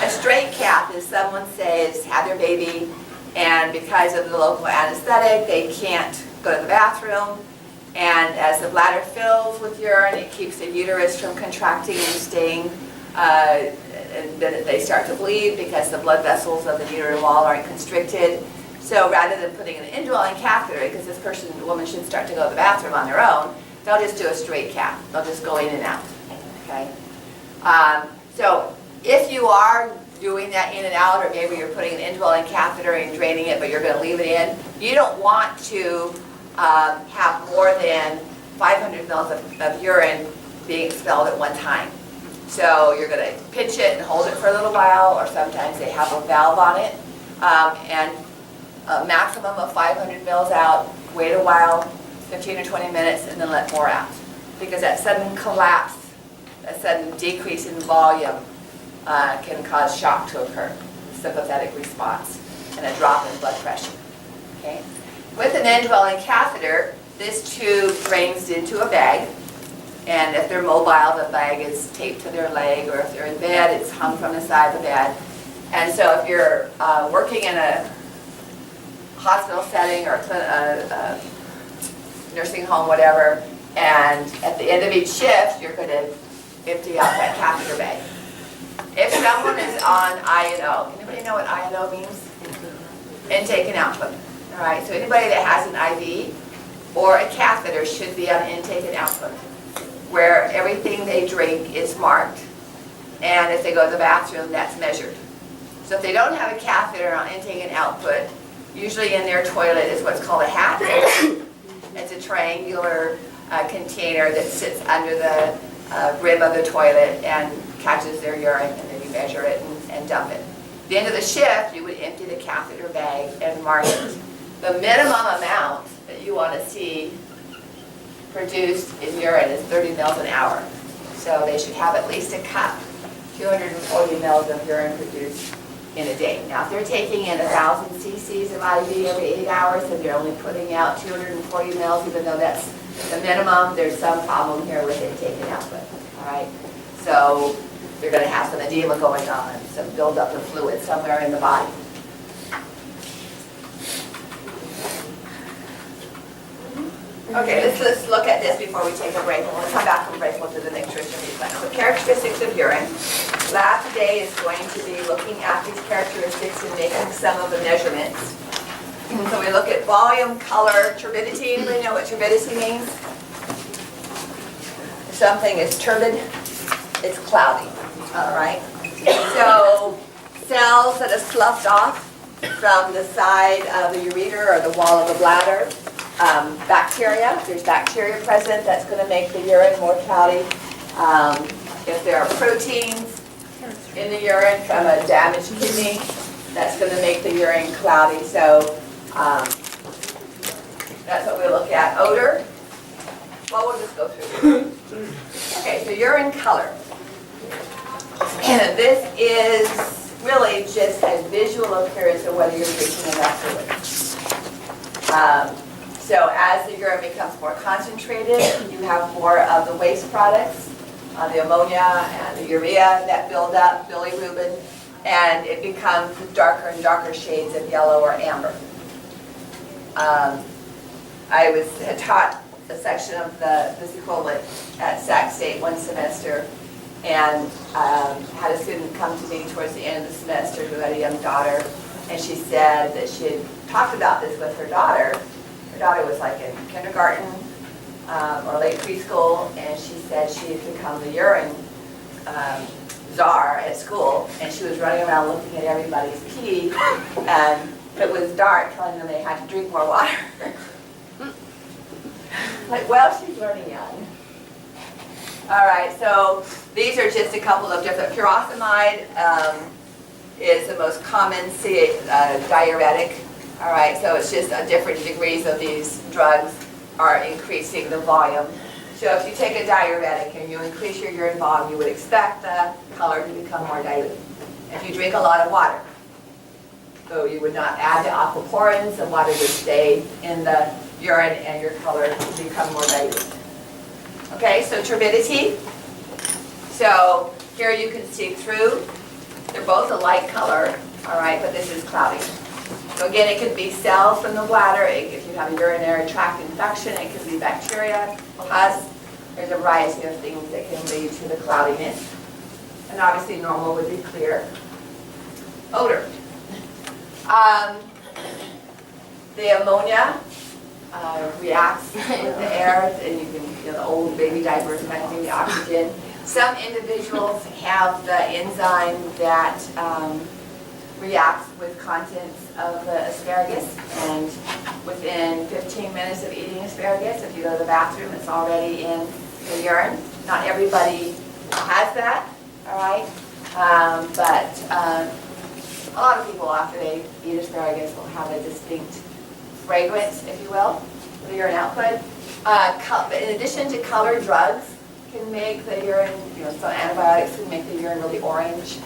A straight cath is someone says had their baby, and because of the local anesthetic, they can't go to the bathroom. And as the bladder fills with urine, it keeps the uterus from contracting and staying, and then they start to bleed because the blood vessels of the uterine wall aren't constricted. So rather than putting an indwelling catheter, because this woman should start to go to the bathroom on their own, they'll just do a straight cath. They'll just go in and out, okay? So if you are doing that in and out, or maybe you're putting an indwelling catheter and draining it, but you're going to leave it in, you don't want to have more than 500 mils of urine being expelled at one time. So you're going to pinch it and hold it for a little while, or sometimes they have a valve on it, and a maximum of 500 mils out, wait a while, 15 or 20 minutes, and then let more out. Because that sudden collapse, that sudden decrease in volume can cause shock to occur, sympathetic response, and a drop in blood pressure. Okay? With an indwelling catheter, this tube drains into a bag, and if they're mobile, the bag is taped to their leg, or if they're in bed, it's hung from the side of the bed. And so if you're working in a hospital setting or a nursing home, whatever, and at the end of each shift, you're going to empty out that catheter bag. If someone is on I&O, anybody know what I&O means? Intake and output. All right, so anybody that has an IV or a catheter should be on intake and output, where everything they drink is marked, and if they go to the bathroom, that's measured. So if they don't have a catheter on intake and output, usually in their toilet is what's called a hat. It's a triangular container that sits under the rim of the toilet and catches their urine, and then you measure it and dump it. At the end of the shift, you would empty the catheter bag and mark it. The minimum amount that you want to see produced in urine is 30 mils an hour. So they should have at least a cup, 240 mils of urine produced in a day. Now, if they're taking in 1,000 cc's of IV every 8 hours and they're only putting out 240 mils, even though that's the minimum, there's some problem here with intake and output. All right? So you're going to have some edema going on, some buildup of fluid somewhere in the body. Okay, let's look at this before we take a break. When we come back from break, we'll do the nutrition reflex. So characteristics of urine. Lab today is going to be looking at these characteristics and making some of the measurements. So we look at volume, color, turbidity. Anybody know what turbidity means? If something is turbid, it's cloudy. All right. So cells that are sloughed off from the side of the ureter or the wall of the bladder. Bacteria, if there's bacteria present, that's going to make the urine more cloudy. If there are proteins in the urine from a damaged kidney, that's going to make the urine cloudy. So that's what we look at. Odor, well, we'll just go through. Okay, so urine color. And this is really just a visual appearance of whether you're drinking enough fluid. So as the urine becomes more concentrated, you have more of the waste products, the ammonia and the urea that build up, bilirubin, and it becomes darker and darker shades of yellow or amber. I had taught a section of this equivalent at Sac State one semester, and had a student come to me towards the end of the semester who had a young daughter, and she said that she had talked about this with her daughter. Her daughter was like in kindergarten or late preschool, and she said she had become the urine czar at school, and she was running around looking at everybody's pee, and it was dark, telling them they had to drink more water. Like, well, she's learning young. All right, so these are just a couple of different. Furosemide is the most common diuretic. All right, so it's just different degrees of these drugs are increasing the volume. So if you take a diuretic and you increase your urine volume, you would expect the color to become more dilute. if you drink a lot of water. So you would not add the aquaporins, the water would stay in the urine and your color would become more dilute. Okay, so turbidity. So here you can see through. They're both a light color, all right, but this is cloudy. So again, it could be cells from the bladder. If you have a urinary tract infection, it could be bacteria, pus. There's a variety of things that can lead to the cloudiness. And obviously normal would be clear. Odor. The ammonia reacts with the air, and you can feel the old baby diapers connecting the oxygen. Some individuals have the enzyme that reacts with contents of the asparagus, and within 15 minutes of eating asparagus, if you go to the bathroom, it's already in the urine. Not everybody has that, all right? But a lot of people, after they eat asparagus, will have a distinct fragrance, if you will, the urine output. In addition to colored drugs, can make the urine, some antibiotics can make the urine really orange,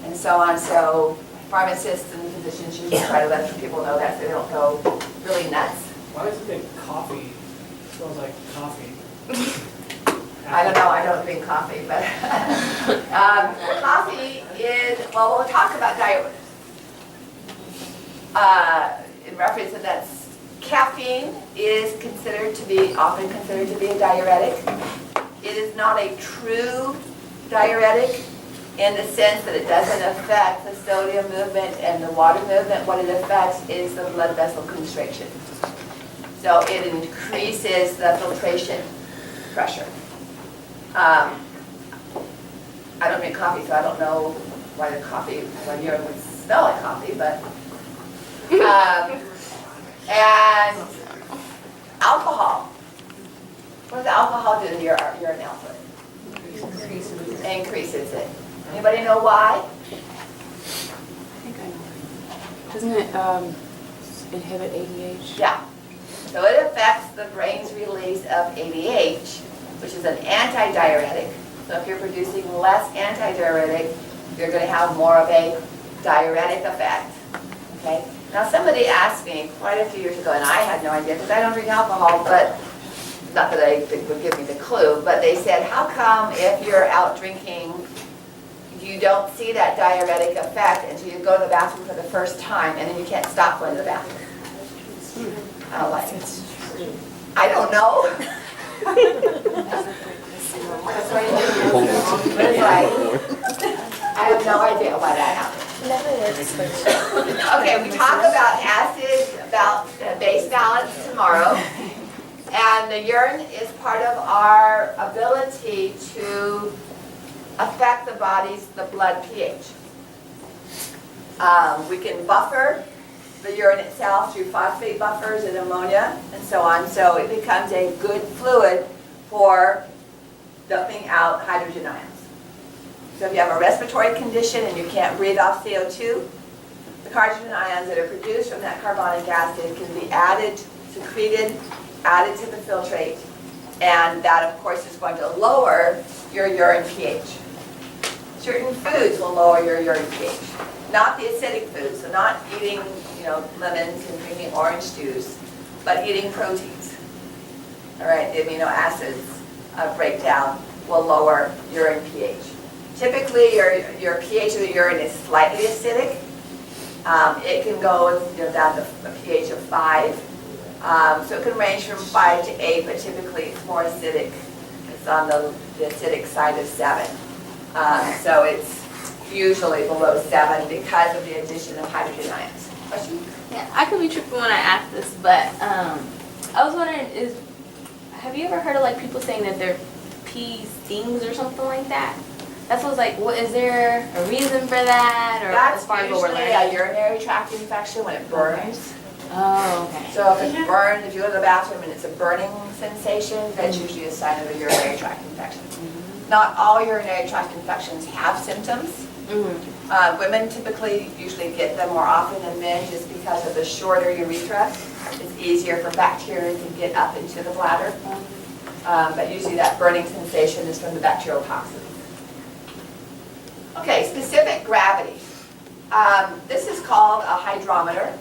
and so on. So pharmacists and physicians usually try to let people know that so they don't go really nuts. Why does it think coffee smells like coffee? I don't know, I don't drink coffee, but coffee is, well, we'll talk about diuretic. In reference to that, caffeine is often considered to be a diuretic. It is not a true diuretic in the sense that it doesn't affect the sodium movement and the water movement. What it affects is the blood vessel constriction. So it increases the filtration pressure. I don't drink coffee, so I don't know why urine would smell like coffee, but and alcohol. What does alcohol do to your urine output? Increases it. Anybody know why? I think I know. Doesn't it inhibit ADH? Yeah. So it affects the brain's release of ADH, which is an antidiuretic. So if you're producing less antidiuretic, you're going to have more of a diuretic effect. Okay? Now somebody asked me quite a few years ago, and I had no idea because I don't drink alcohol, but not that they would give me the clue, but they said, how come if you're out drinking, you don't see that diuretic effect until you go to the bathroom for the first time and then you can't stop going to the bathroom? I don't like it. I don't know. That's what you do. But it's like, I have no idea why that happened. Never works for me. Okay, we talk about acid, about base balance tomorrow. And the urine is part of our ability to affect the blood pH. We can buffer the urine itself through phosphate buffers and ammonia and so on, so it becomes a good fluid for dumping out hydrogen ions. So if you have a respiratory condition and you can't breathe off CO2, the hydrogen ions that are produced from that carbonic acid can be added, secreted, added to the filtrate, and that of course is going to lower your urine pH. Certain foods will lower your urine pH, not the acidic foods, so not eating lemons and drinking orange juice, but eating proteins. All right, the amino acids breakdown will lower urine pH. Typically, your pH of the urine is slightly acidic. It can go down to a pH of 5. So it can range from 5 to 8, but typically it's more acidic. It's on the acidic side of 7. So it's usually below 7 because of the addition of hydrogen ions. Question? Yeah, I could be tripping when I ask this, but I was wondering, have you ever heard of like people saying that their pee stings or something like that? That's what I was like, what, is there a reason for that? Or That's as far as what we're usually learning? a urinary tract infection when it burns. Oh, okay. So if it burns, if you go to the bathroom and it's a burning sensation, that's usually a sign of a urinary tract infection. Not all urinary tract infections have symptoms. Women typically usually get them more often than men just because of the shorter urethra. It's easier for bacteria to get up into the bladder. But usually that burning sensation is from the bacterial toxins. Okay, specific gravity. This is called a hydrometer.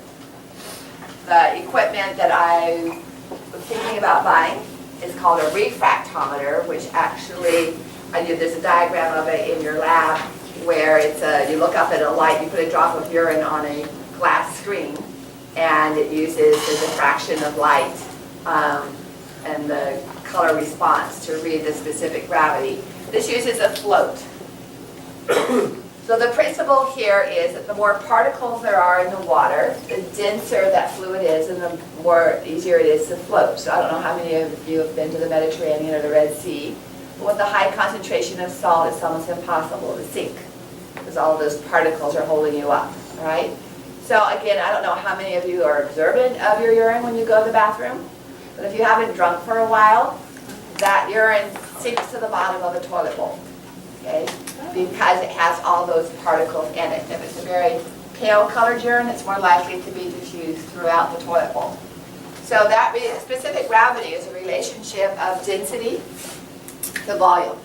The equipment that I was thinking about buying is called a refractometer, which actually, there's a diagram of it in your lab where it's you look up at a light, you put a drop of urine on a glass screen, and it uses the diffraction of light and the color response to read the specific gravity. This uses a float. So the principle here is that the more particles there are in the water, the denser that fluid is and the more easier it is to float. So I don't know how many of you have been to the Mediterranean or the Red Sea, but with the high concentration of salt, it's almost impossible to sink because all of those particles are holding you up, all right? So again, I don't know how many of you are observant of your urine when you go to the bathroom, but if you haven't drunk for a while, that urine sinks to the bottom of the toilet bowl, okay? Because it has all those particles in it. If it's a very pale colored urine, it's more likely to be diffused throughout the toilet bowl. So that specific gravity is a relationship of density to volume.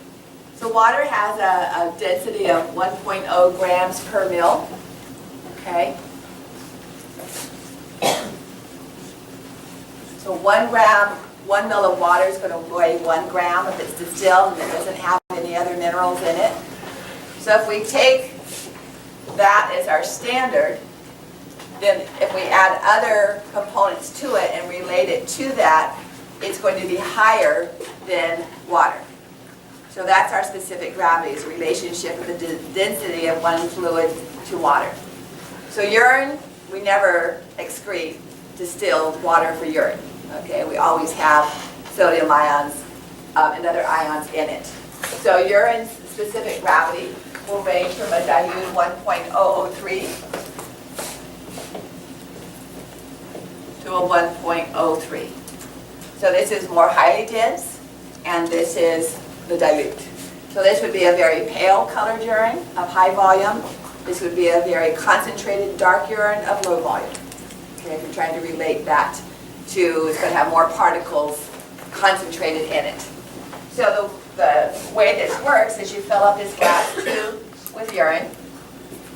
So water has a density of 1.0 grams per mil, okay? So 1 gram, 1 mil of water is going to weigh 1 gram if it's distilled and it doesn't have any other minerals in it. So if we take that as our standard, then if we add other components to it and relate it to that, it's going to be higher than water. So that's our specific gravity, is a relationship of the density of one fluid to water. So urine, we never excrete distilled water for urine. Okay, we always have sodium ions and other ions in it. So urine's specific gravity will range from a dilute 1.003 to a 1.03. So this is more highly dense, and this is the dilute. So this would be a very pale colored urine of high volume. This would be a very concentrated dark urine of low volume. Okay, if you're trying to relate that to, it's going to have more particles concentrated in it. So the way this works is you fill up this glass tube with urine,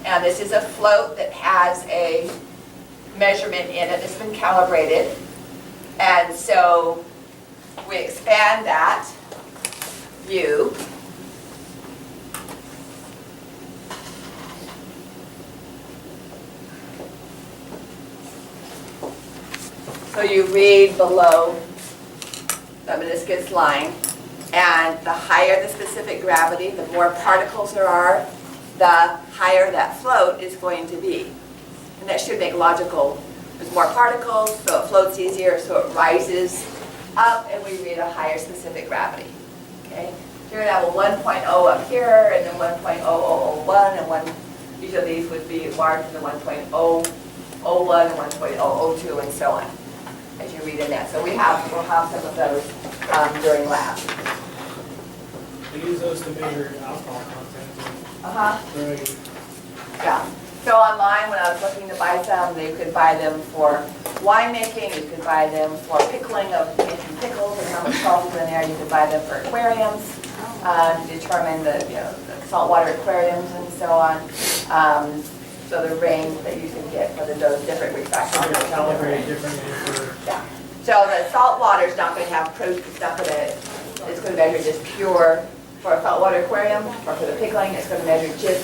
and this is a float that has a measurement in it that's been calibrated. And so we expand that view. So you read below the meniscus line, and the higher the specific gravity, the more particles there are, the higher that float is going to be. And that should make logical. There's more particles, so it floats easier, so it rises up, and we read a higher specific gravity. Okay? So you're going to have a 1.0 up here, and then 1.0001, and each of these would be larger than 1.001 and 1.002, and so on, as you read in that. So we'll have some of those during lab. We use those to measure alcohol content. Right. Yeah. So online, when I was looking to buy some, you could buy them for winemaking, you could buy them for pickling of making pickles and how much salt is in there. You could buy them for aquariums to determine the saltwater aquariums and so on. So the range that you can get for those different refractometers. They're calibrated differently for. Yeah. So the salt water is not going to have protein. It's going to measure just pure for a saltwater aquarium, or for the pickling, it's going to measure just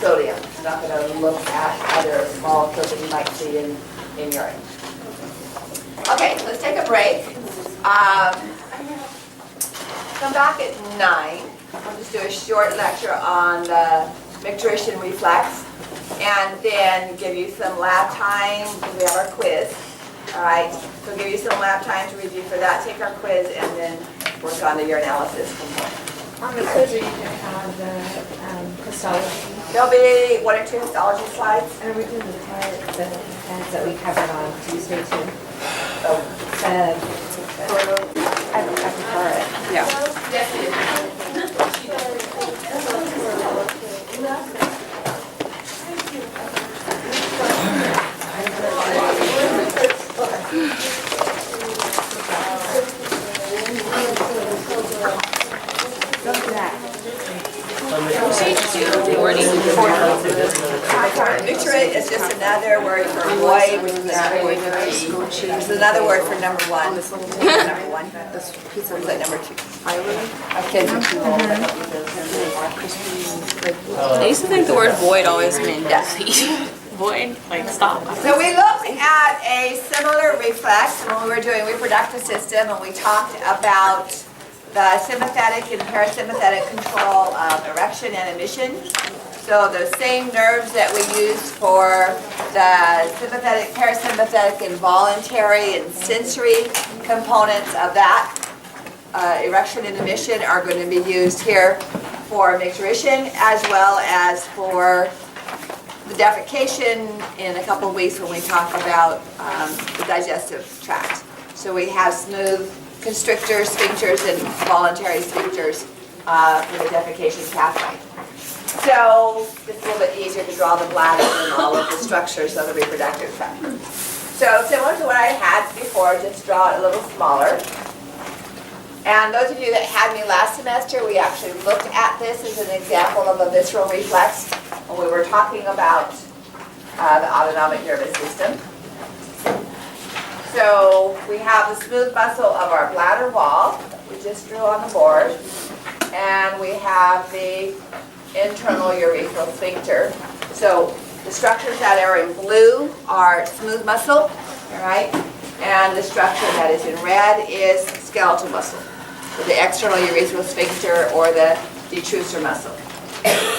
sodium. It's not going to look at other small molecules that you might see in urine. Okay, let's take a break. Come back at 9. I'll just do a short lecture on the micturition reflex, and then give you some lab time, because we have our quiz. All right, so give you some lab time to review for that, take our quiz, and then work on the urinalysis component. On the quiz, are you going to have the histology? There'll be 1 or 2 histology slides. And are we doing the cards that we covered on Tuesday too? Oh, I prefer it. yeah. Yes, it is. Sheet 2, 40. another word for number On one. this little Number one. this piece Or of is that number two? island. Our kids are too old. I don't use those. I used to think the word void always meant Yes. void, like stop. So we looked at a similar reflex when we were doing reproductive system, and we talked about the sympathetic and parasympathetic control of erection and emission. So those same nerves that we use for the sympathetic, parasympathetic, and voluntary and sensory components of that erection and emission are going to be used here for micturition as well as for the defecation in a couple of weeks when we talk about the digestive tract. So we have smooth constrictors, sphincters, and voluntary sphincters for the defecation pathway. So it's a little bit easier to draw the bladder and all of the structures of the reproductive tract. So similar to what I had before, just draw it a little smaller. And those of you that had me last semester, we actually looked at this as an example of a visceral reflex when we were talking about the autonomic nervous system. So we have the smooth muscle of our bladder wall that we just drew on the board. And we have the internal urethral sphincter. So the structures that are in blue are smooth muscle, all right? And the structure that is in red is skeletal muscle, so the external urethral sphincter or the detrusor muscle.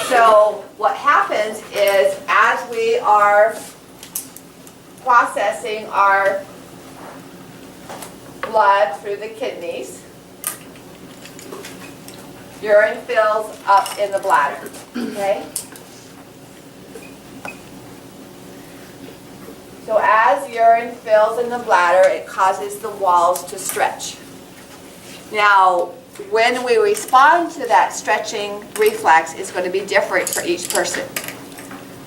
So what happens is as we are processing our blood through the kidneys, urine fills up in the bladder, okay? So as urine fills in the bladder, it causes the walls to stretch. Now, when we respond to that stretching reflex, it's going to be different for each person.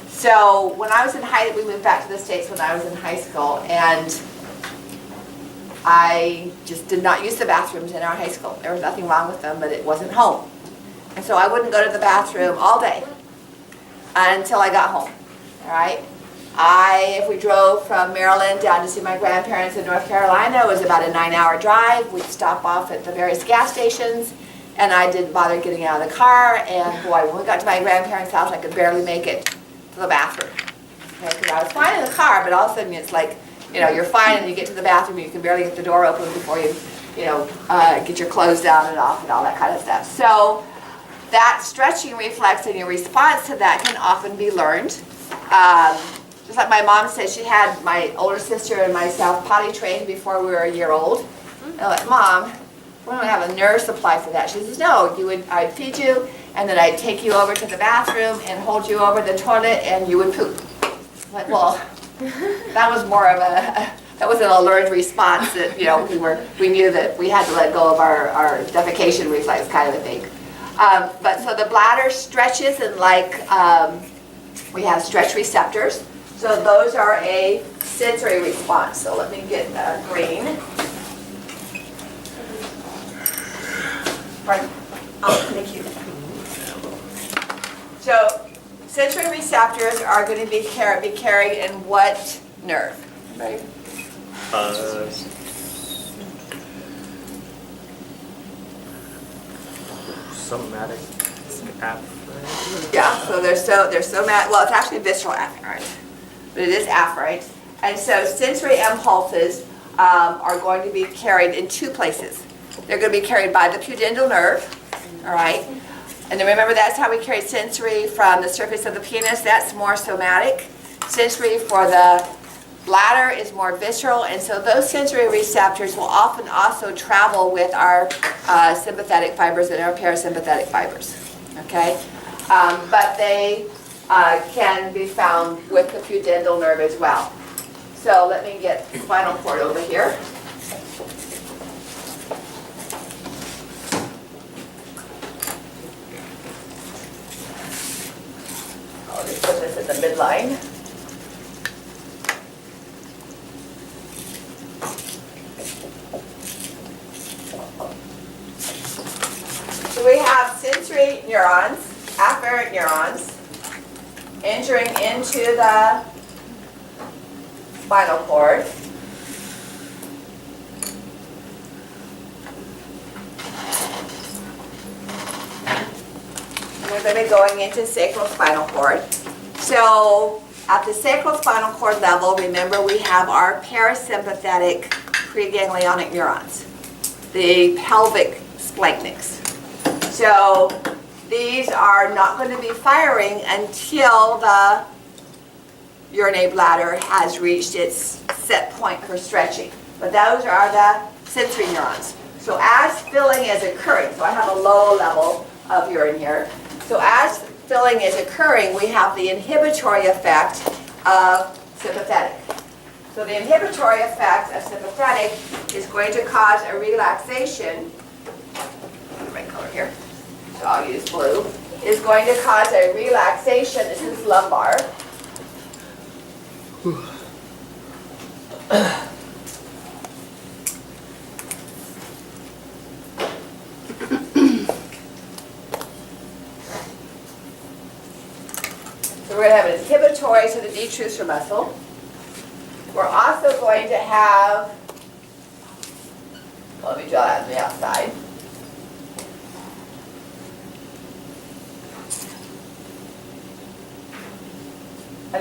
So when I was in we moved back to the States when I was in high school, and I just did not use the bathrooms in our high school. There was nothing wrong with them, but it wasn't home. And so I wouldn't go to the bathroom all day until I got home, all right? If we drove from Maryland down to see my grandparents in North Carolina, it was about a 9-hour drive. We'd stop off at the various gas stations, and I didn't bother getting out of the car, and boy, when we got to my grandparents' house, I could barely make it to the bathroom. Okay, because I was fine in the car, but all of a sudden it's like, you know, you're fine and you get to the bathroom, you can barely get the door open before you get your clothes down and off and all that kind of stuff. So that stretching reflex and your response to that can often be learned. Just like my mom said, she had my older sister and myself potty trained before we were a year old. And I'm like, Mom, we don't have a nerve supply for that. She says, no, I'd feed you, and then I'd take you over to the bathroom and hold you over the toilet, and you would poop. I'm like, well, that was more of that wasn't a learned response that, we knew that we had to let go of our defecation reflex kind of a thing. But so the bladder stretches, and we have stretch receptors. So those are a sensory response. So let me get green. Pardon? Oh, thank you. So sensory receptors are going to be carried in what nerve? Right? Somatic afferent. Yeah. So they're so mad. Well, it's actually visceral afferent, but it is afferent. And so sensory impulses are going to be carried in two places. They're going to be carried by the pudendal nerve, all right? And then remember, that's how we carry sensory from the surface of the penis. That's more somatic. Sensory for the bladder is more visceral, and so those sensory receptors will often also travel with our sympathetic fibers and our parasympathetic fibers, okay? But they can be found with the pudendal nerve as well. So let me get the spinal cord over here. I'll just put this in the midline. So we have sensory neurons, afferent neurons, entering into the spinal cord. is going to be going into sacrospinal cord. So at the sacrospinal cord level, remember we have our parasympathetic preganglionic neurons, the pelvic splanchnics. So these are not going to be firing until the urinary bladder has reached its set point for stretching. But those are the sensory neurons. So as filling is occurring, so I have a low level of urine here. So as filling is occurring, we have the inhibitory effect of sympathetic. So the inhibitory effect of sympathetic is going to cause a relaxation, right color here, so I'll use blue, is going to cause a relaxation, this is lumbar. So we're going to have an inhibitory to the detrusor muscle. We're also going to have, well, let me draw that on the outside. An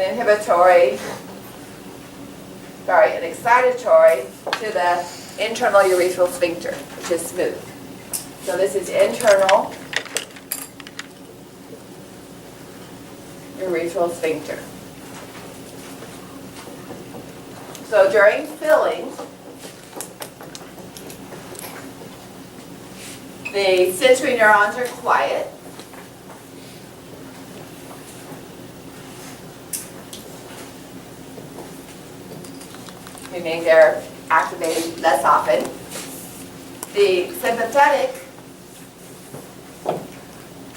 excitatory to the internal urethral sphincter, which is smooth. So this is internal urethral sphincter. So during filling, the sensory neurons are quiet. Meaning they're activated less often. The sympathetic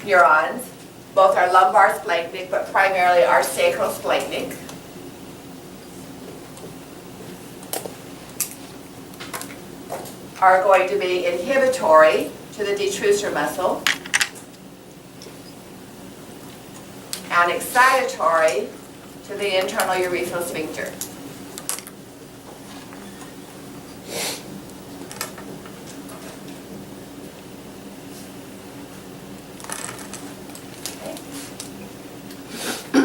neurons, both are lumbar splanchnic, but primarily are sacral splanchnic. Are going to be inhibitory to the detrusor muscle and excitatory to the internal urethral sphincter.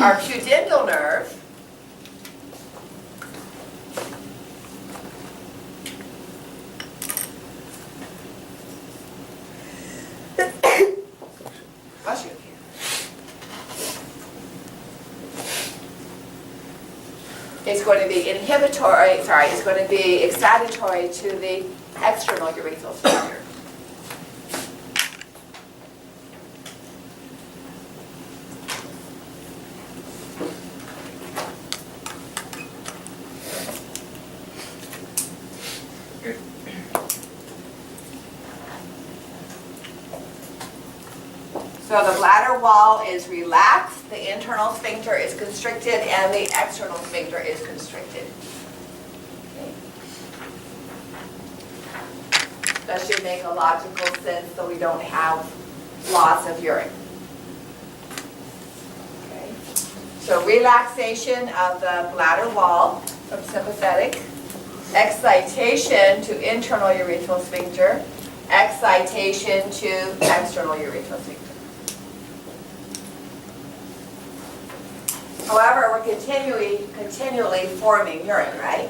Our pudendal nerve is going to be it's going to be excitatory to the external urethral sphincter. So the bladder wall is relaxed, the internal sphincter is constricted, and the external sphincter is constricted. Okay. That should make a logical sense so we don't have loss of urine. Okay. So relaxation of the bladder wall from sympathetic, excitation to internal urethral sphincter, excitation to external urethral sphincter. However, we're continually forming urine, right?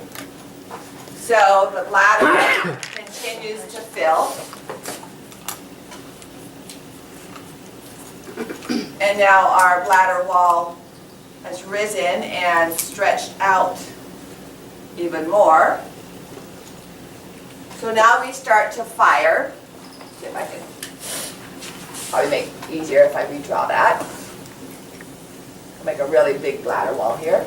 So the bladder continues to fill. And now our bladder wall has risen and stretched out even more. So now we start to fire. See if I can probably make it easier if I redraw that. I'll make a really big bladder wall here.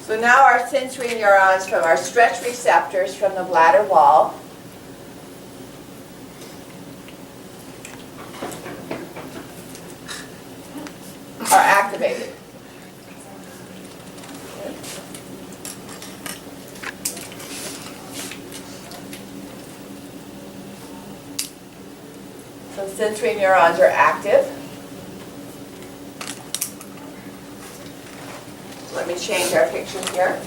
So now our sensory neurons from our stretch receptors from the bladder wall are activated. So sensory neurons are active. to change our picture here.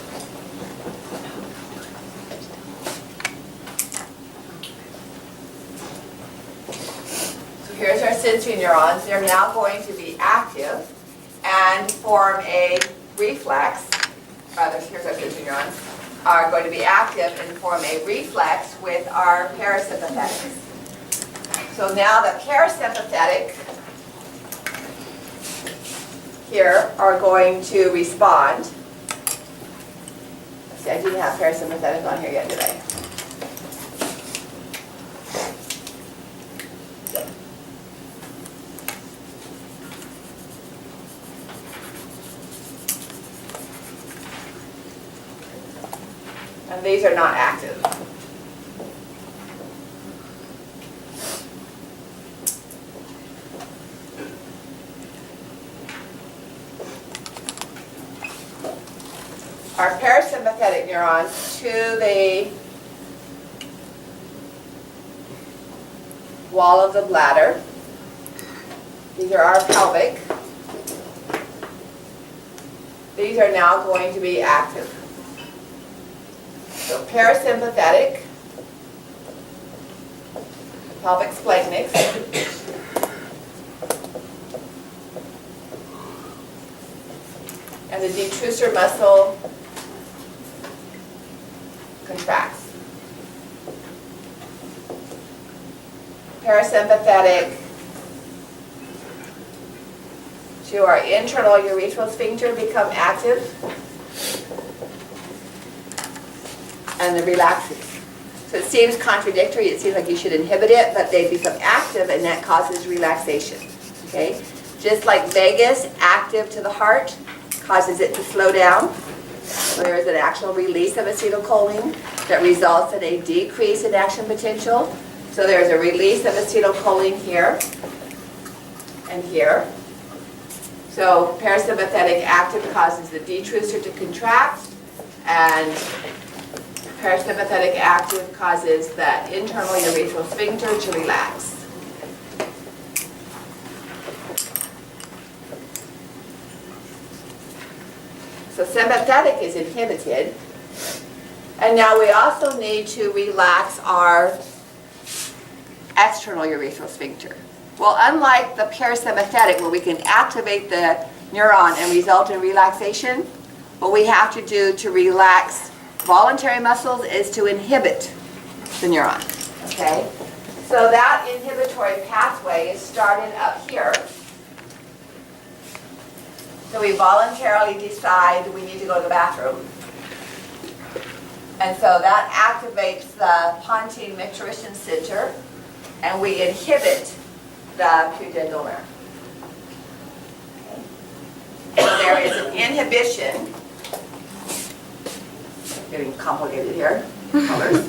So here's our sensory neurons. They're now going to be active and form a reflex. Rather, here's our sensory neurons. Are going to be active and form a reflex with our parasympathetics. So now the parasympathetic here are going to respond. Let's see, I didn't have parasympathetic on here yet, did I? And these are not active. Our parasympathetic neurons to the wall of the bladder. These are our pelvic. These are now going to be active. So parasympathetic, pelvic splanchnics, and the detrusor muscle contracts. Parasympathetic to our internal urethral sphincter become active. And the relaxes. So it seems contradictory, it seems like you should inhibit it, but they become active and that causes relaxation, okay? Just like vagus, active to the heart, causes it to slow down. So there is an actual release of acetylcholine that results in a decrease in action potential. So there's a release of acetylcholine here and here. So parasympathetic active causes the detrusor to contract, and parasympathetic active causes the internal urethral sphincter to relax. So sympathetic is inhibited. And now we also need to relax our external urethral sphincter. Well, unlike the parasympathetic where we can activate the neuron and result in relaxation, what we have to do to relax voluntary muscles is to inhibit the neuron, okay? So that inhibitory pathway is started up here. So we voluntarily decide we need to go to the bathroom. And so that activates the pontine micturition center, and we inhibit the pudendal nerve. Okay. So there is an inhibition. Getting complicated here. Colors.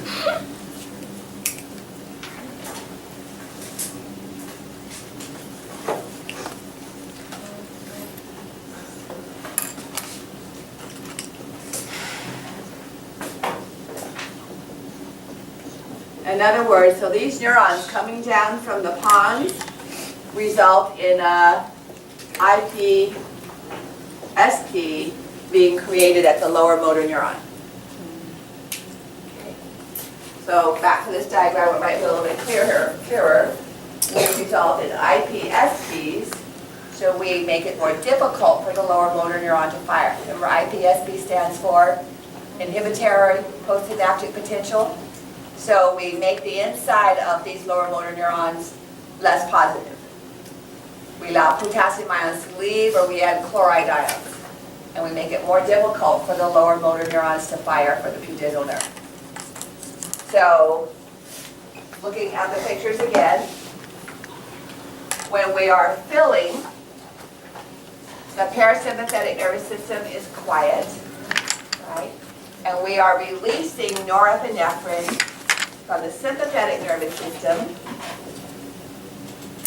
In other words, so these neurons coming down from the pons result in a IPSP being created at the lower motor neuron. Okay. So back to this diagram, it might be a little bit clearer. We result in IPSPs, so we make it more difficult for the lower motor neuron to fire. Remember, IPSP stands for inhibitory postsynaptic potential. So we make the inside of these lower motor neurons less positive. We allow potassium ions to leave, or we add chloride ions. And we make it more difficult for the lower motor neurons to fire for the pudendal nerve. So, looking at the pictures again, when we are filling, the parasympathetic nervous system is quiet, right? And we are releasing norepinephrine from the sympathetic nervous system,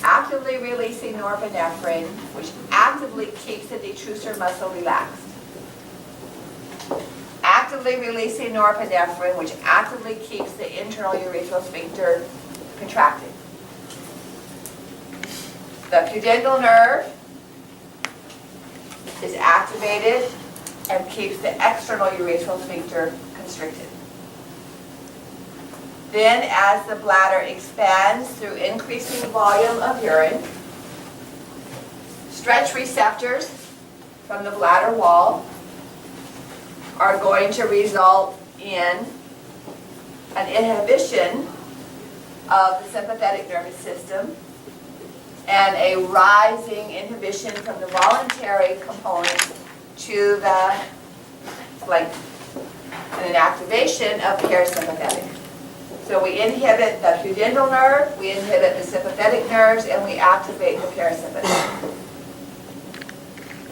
actively releasing norepinephrine, which actively keeps the detrusor muscle relaxed. Actively releasing norepinephrine, which actively keeps the internal urethral sphincter contracted. The pudendal nerve is activated and keeps the external urethral sphincter constricted. Then as the bladder expands through increasing volume of urine, stretch receptors from the bladder wall are going to result in an inhibition of the sympathetic nervous system and a rising inhibition from the voluntary component to the like and an activation of parasympathetic. So we inhibit the pudendal nerve, we inhibit the sympathetic nerves, and we activate the parasympathetic.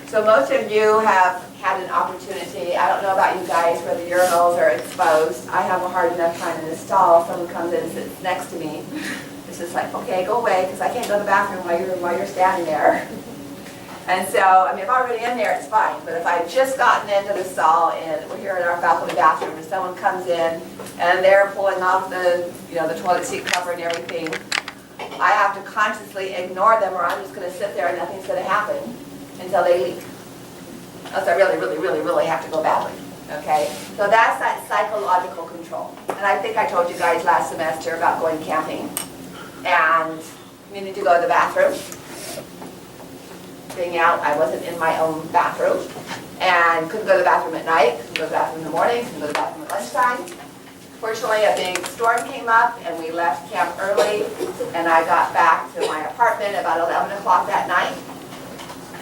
So most of you have had an opportunity, I don't know about you guys where the urinals are exposed. I have a hard enough time in the stall. Someone comes in and sits next to me. It's just like, okay, go away, because I can't go to the bathroom while you're standing there. And so, I mean, if I'm already in there, it's fine. But if I've just gotten into the stall and we're here in our faculty bathroom and someone comes in and they're pulling off the, the toilet seat cover and everything, I have to consciously ignore them, or I'm just going to sit there and nothing's going to happen until they leave. Unless I really, really, really, really have to go badly. Okay? So that's that psychological control. And I think I told you guys last semester about going camping and needing to go to the bathroom. Being out, I wasn't in my own bathroom and couldn't go to the bathroom at night, couldn't go to the bathroom in the morning, couldn't go to the bathroom at lunchtime. Fortunately, a big storm came up and we left camp early, and I got back to my apartment about 11 o'clock that night.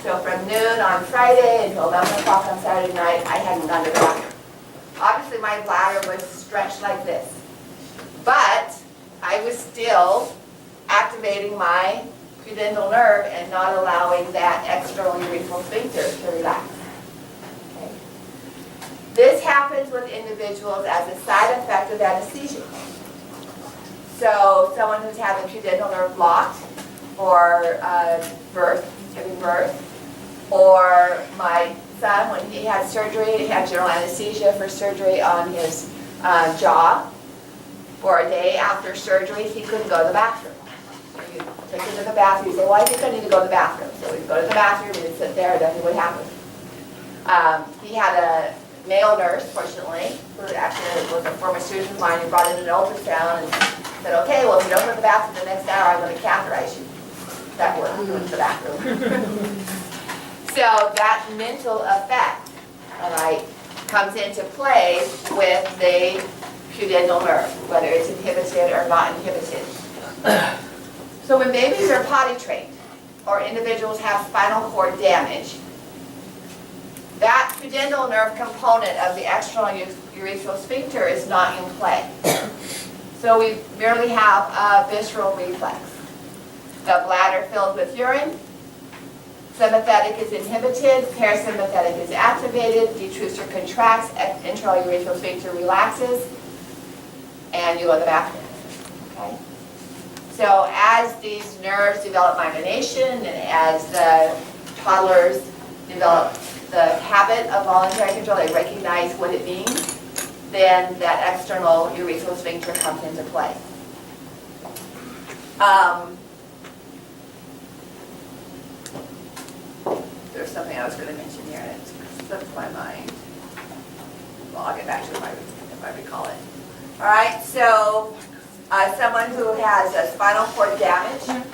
So from noon on Friday until 11 o'clock on Saturday night, I hadn't gone to the bathroom. Obviously, my bladder was stretched like this, but I was still activating my pudendal nerve and not allowing that external urethral sphincter to relax. Okay. This happens with individuals as a side effect of anesthesia. So someone who's having pudendal nerve blocked, or giving birth, or my son, when he had surgery, he had general anesthesia for surgery on his jaw. For a day after surgery, he couldn't go to the bathroom. You take him to the bathroom, you say, well, I think I need to go to the bathroom. So we'd go to the bathroom, we'd sit there, and nothing would happen. He had a male nurse, fortunately, who actually was a former student of mine, who brought in an ultrasound and said, okay, well, if you don't go to the bathroom the next hour, I'm going to catheterize you. That worked, I went to the bathroom. So that mental effect, all right, comes into play with the pudendal nerve, whether it's inhibited or not inhibited. So when babies are potty trained, or individuals have spinal cord damage, that pudendal nerve component of the external urethral sphincter is not in play. So we merely have a visceral reflex. The bladder filled with urine, sympathetic is inhibited, parasympathetic is activated, detrusor contracts, internal urethral sphincter relaxes, and you go to the bathroom. Okay? So as these nerves develop myelination and as the toddlers develop the habit of voluntary control, they recognize what it means, then that external urethral sphincter comes into play. There's something I was going to mention here and it slipped my mind. Well, I'll get back to it if I recall it. All right, so someone who has a spinal cord damage,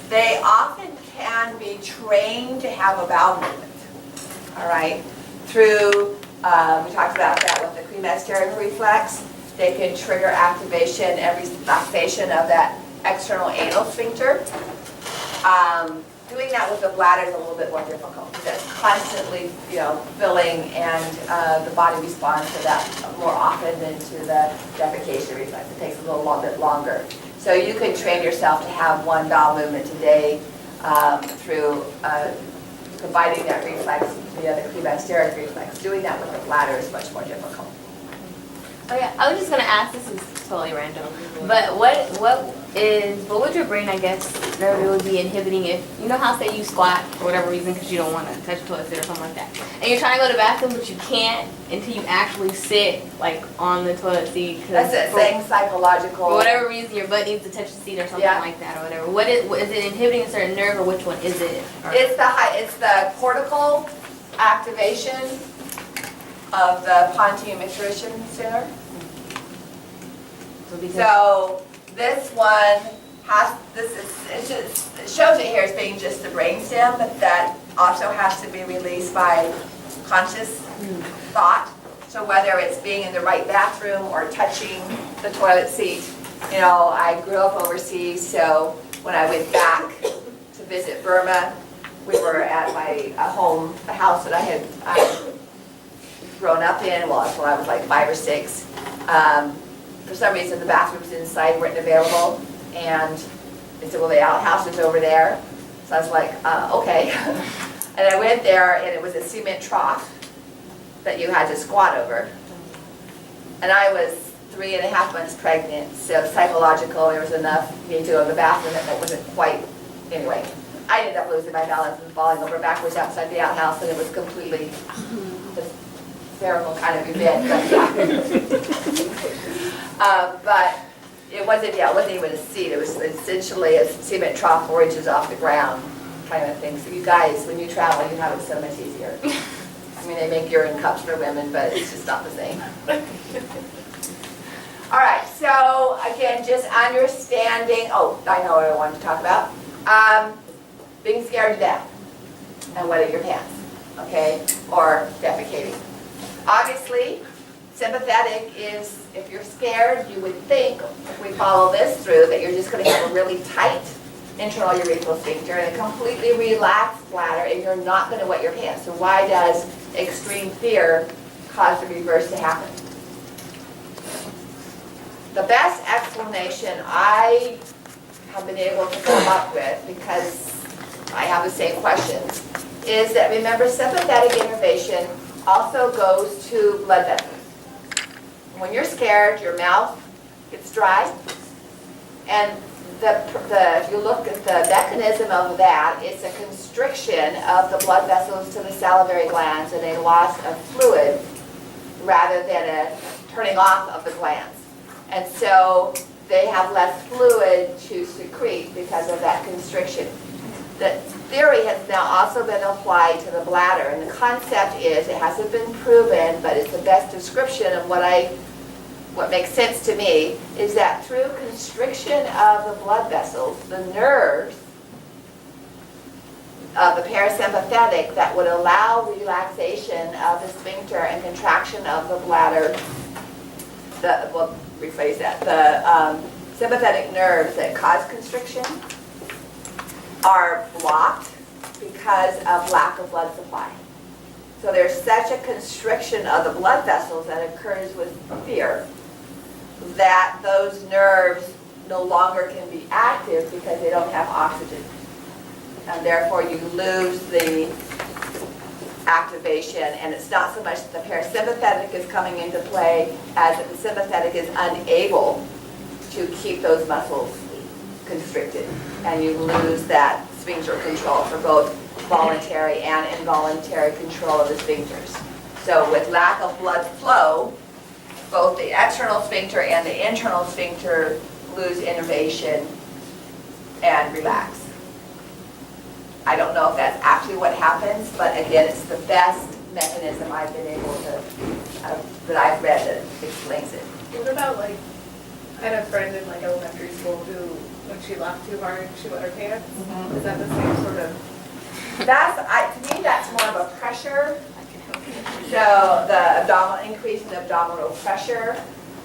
they often can be trained to have a bowel movement. All right, through, we talked about that with the cremasteric reflex. They can trigger activation and relaxation of that external anal sphincter. Doing that with the bladder is a little bit more difficult because that's constantly, filling, and the body responds to that more often than to the defecation reflex. It takes a little bit longer. So you can train yourself to have one bowel movement a day through combining that reflex via the cremasteric reflex. Doing that with the bladder is much more difficult. Oh yeah, I was just gonna ask. This is totally random, but what would your brain, I guess, nerve would be inhibiting if how say you squat for whatever reason because you don't want to touch the toilet seat or something like that, and you're trying to go to the bathroom but you can't until you actually sit like on the toilet seat. That's it. Same psychological. For whatever reason, your butt needs to touch the seat or something like that or whatever. Is it inhibiting a certain nerve or which one is it? Or? It's the cortical activation of the Ponte Nutrition Center. So this one has, it shows it here as being just the brainstem, but that also has to be released by conscious thought. So whether it's being in the right bathroom or touching the toilet seat, you know, I grew up overseas, so when I went back to visit Burma, we were at a house that I had grown up in, well, until I was like 5 or 6. For some reason, the bathrooms inside weren't available, and they said, well, the outhouse is over there. So I was like, okay. And I went there, and it was a cement trough that you had to squat over. And I was 3.5 months pregnant, so psychological, there was enough me to go to the bathroom that wasn't quite, anyway. I ended up losing my balance and falling over backwards outside the outhouse, and it was completely just hysterical kind of event. But it wasn't even a seat, it was essentially a cement trough 4 inches off the ground kind of thing. So you guys, when you travel, you have it so much easier. I mean, they make urine cups for women, but it's just not the same. All right, so again, just understanding, oh, I know what I wanted to talk about. Being scared to death and wetting your pants, okay, or defecating. Obviously, sympathetic is, if you're scared, you would think, if we follow this through, that you're just going to have a really tight internal urethral sphincter and a completely relaxed bladder, and you're not going to wet your pants. So why does extreme fear cause the reverse to happen? The best explanation I have been able to come up with, because I have the same questions, is that, remember, sympathetic innervation also goes to blood vessels. When you're scared, your mouth gets dry, and if you look at the mechanism of that, it's a constriction of the blood vessels to the salivary glands and a loss of fluid rather than a turning off of the glands. And so they have less fluid to secrete because of that constriction. The theory has now also been applied to the bladder, and the concept is, it hasn't been proven, but it's the best description of what makes sense to me, is that through constriction of the blood vessels, the nerves of the parasympathetic that would allow relaxation of the sphincter and contraction of the bladder, we'll rephrase that, the sympathetic nerves that cause constriction are blocked because of lack of blood supply. So there's such a constriction of the blood vessels that occurs with fear that those nerves no longer can be active because they don't have oxygen. And therefore you lose the activation, and it's not so much that the parasympathetic is coming into play as that the sympathetic is unable to keep those muscles constricted, and you lose that sphincter control for both voluntary and involuntary control of the sphincters. So with lack of blood flow, both the external sphincter and the internal sphincter lose innervation and relax. I don't know if that's actually what happens, but again, it's the best mechanism I've been able to, that I've read that explains it. What about, like, I had a friend in like elementary school who, when she laughed too hard, she wet her pants. Is that the same sort of? To me, that's more of a pressure. So the abdominal, increase in abdominal pressure,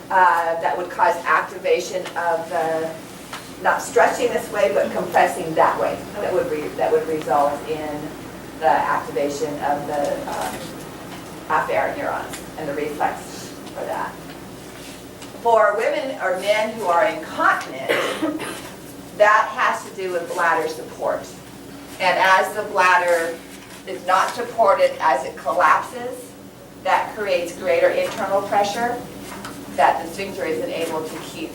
that would cause activation of the, not stretching this way, but compressing that way. That would result in the activation of the afferent neurons and the reflex for that. For women or men who are incontinent, that has to do with bladder support. And as the bladder is not supported as it collapses, that creates greater internal pressure that the sphincter isn't able to keep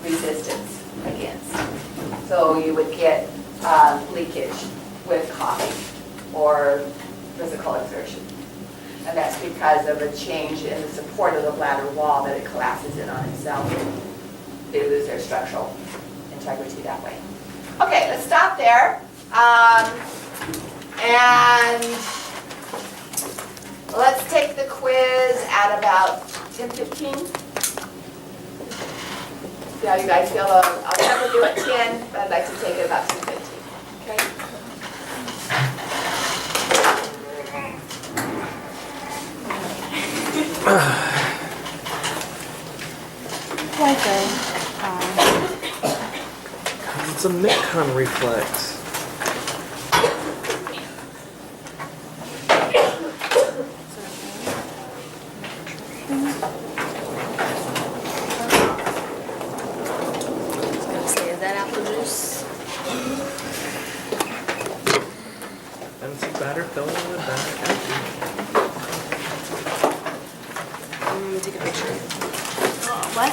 resistance against. So you would get leakage with coughing or physical exertion. And that's because of a change in the support of the bladder wall that it collapses in on itself. They lose their structural integrity that way. Okay, let's stop there. And Let's take the quiz at about 10:15. See how you guys feel. I'll try to do it 10, but I'd like to take it about 10:15. Okay? It's a Mitcon reflex. Say, is that apple juice? Empty batter filling in the back. Empty. Let me take a picture. What?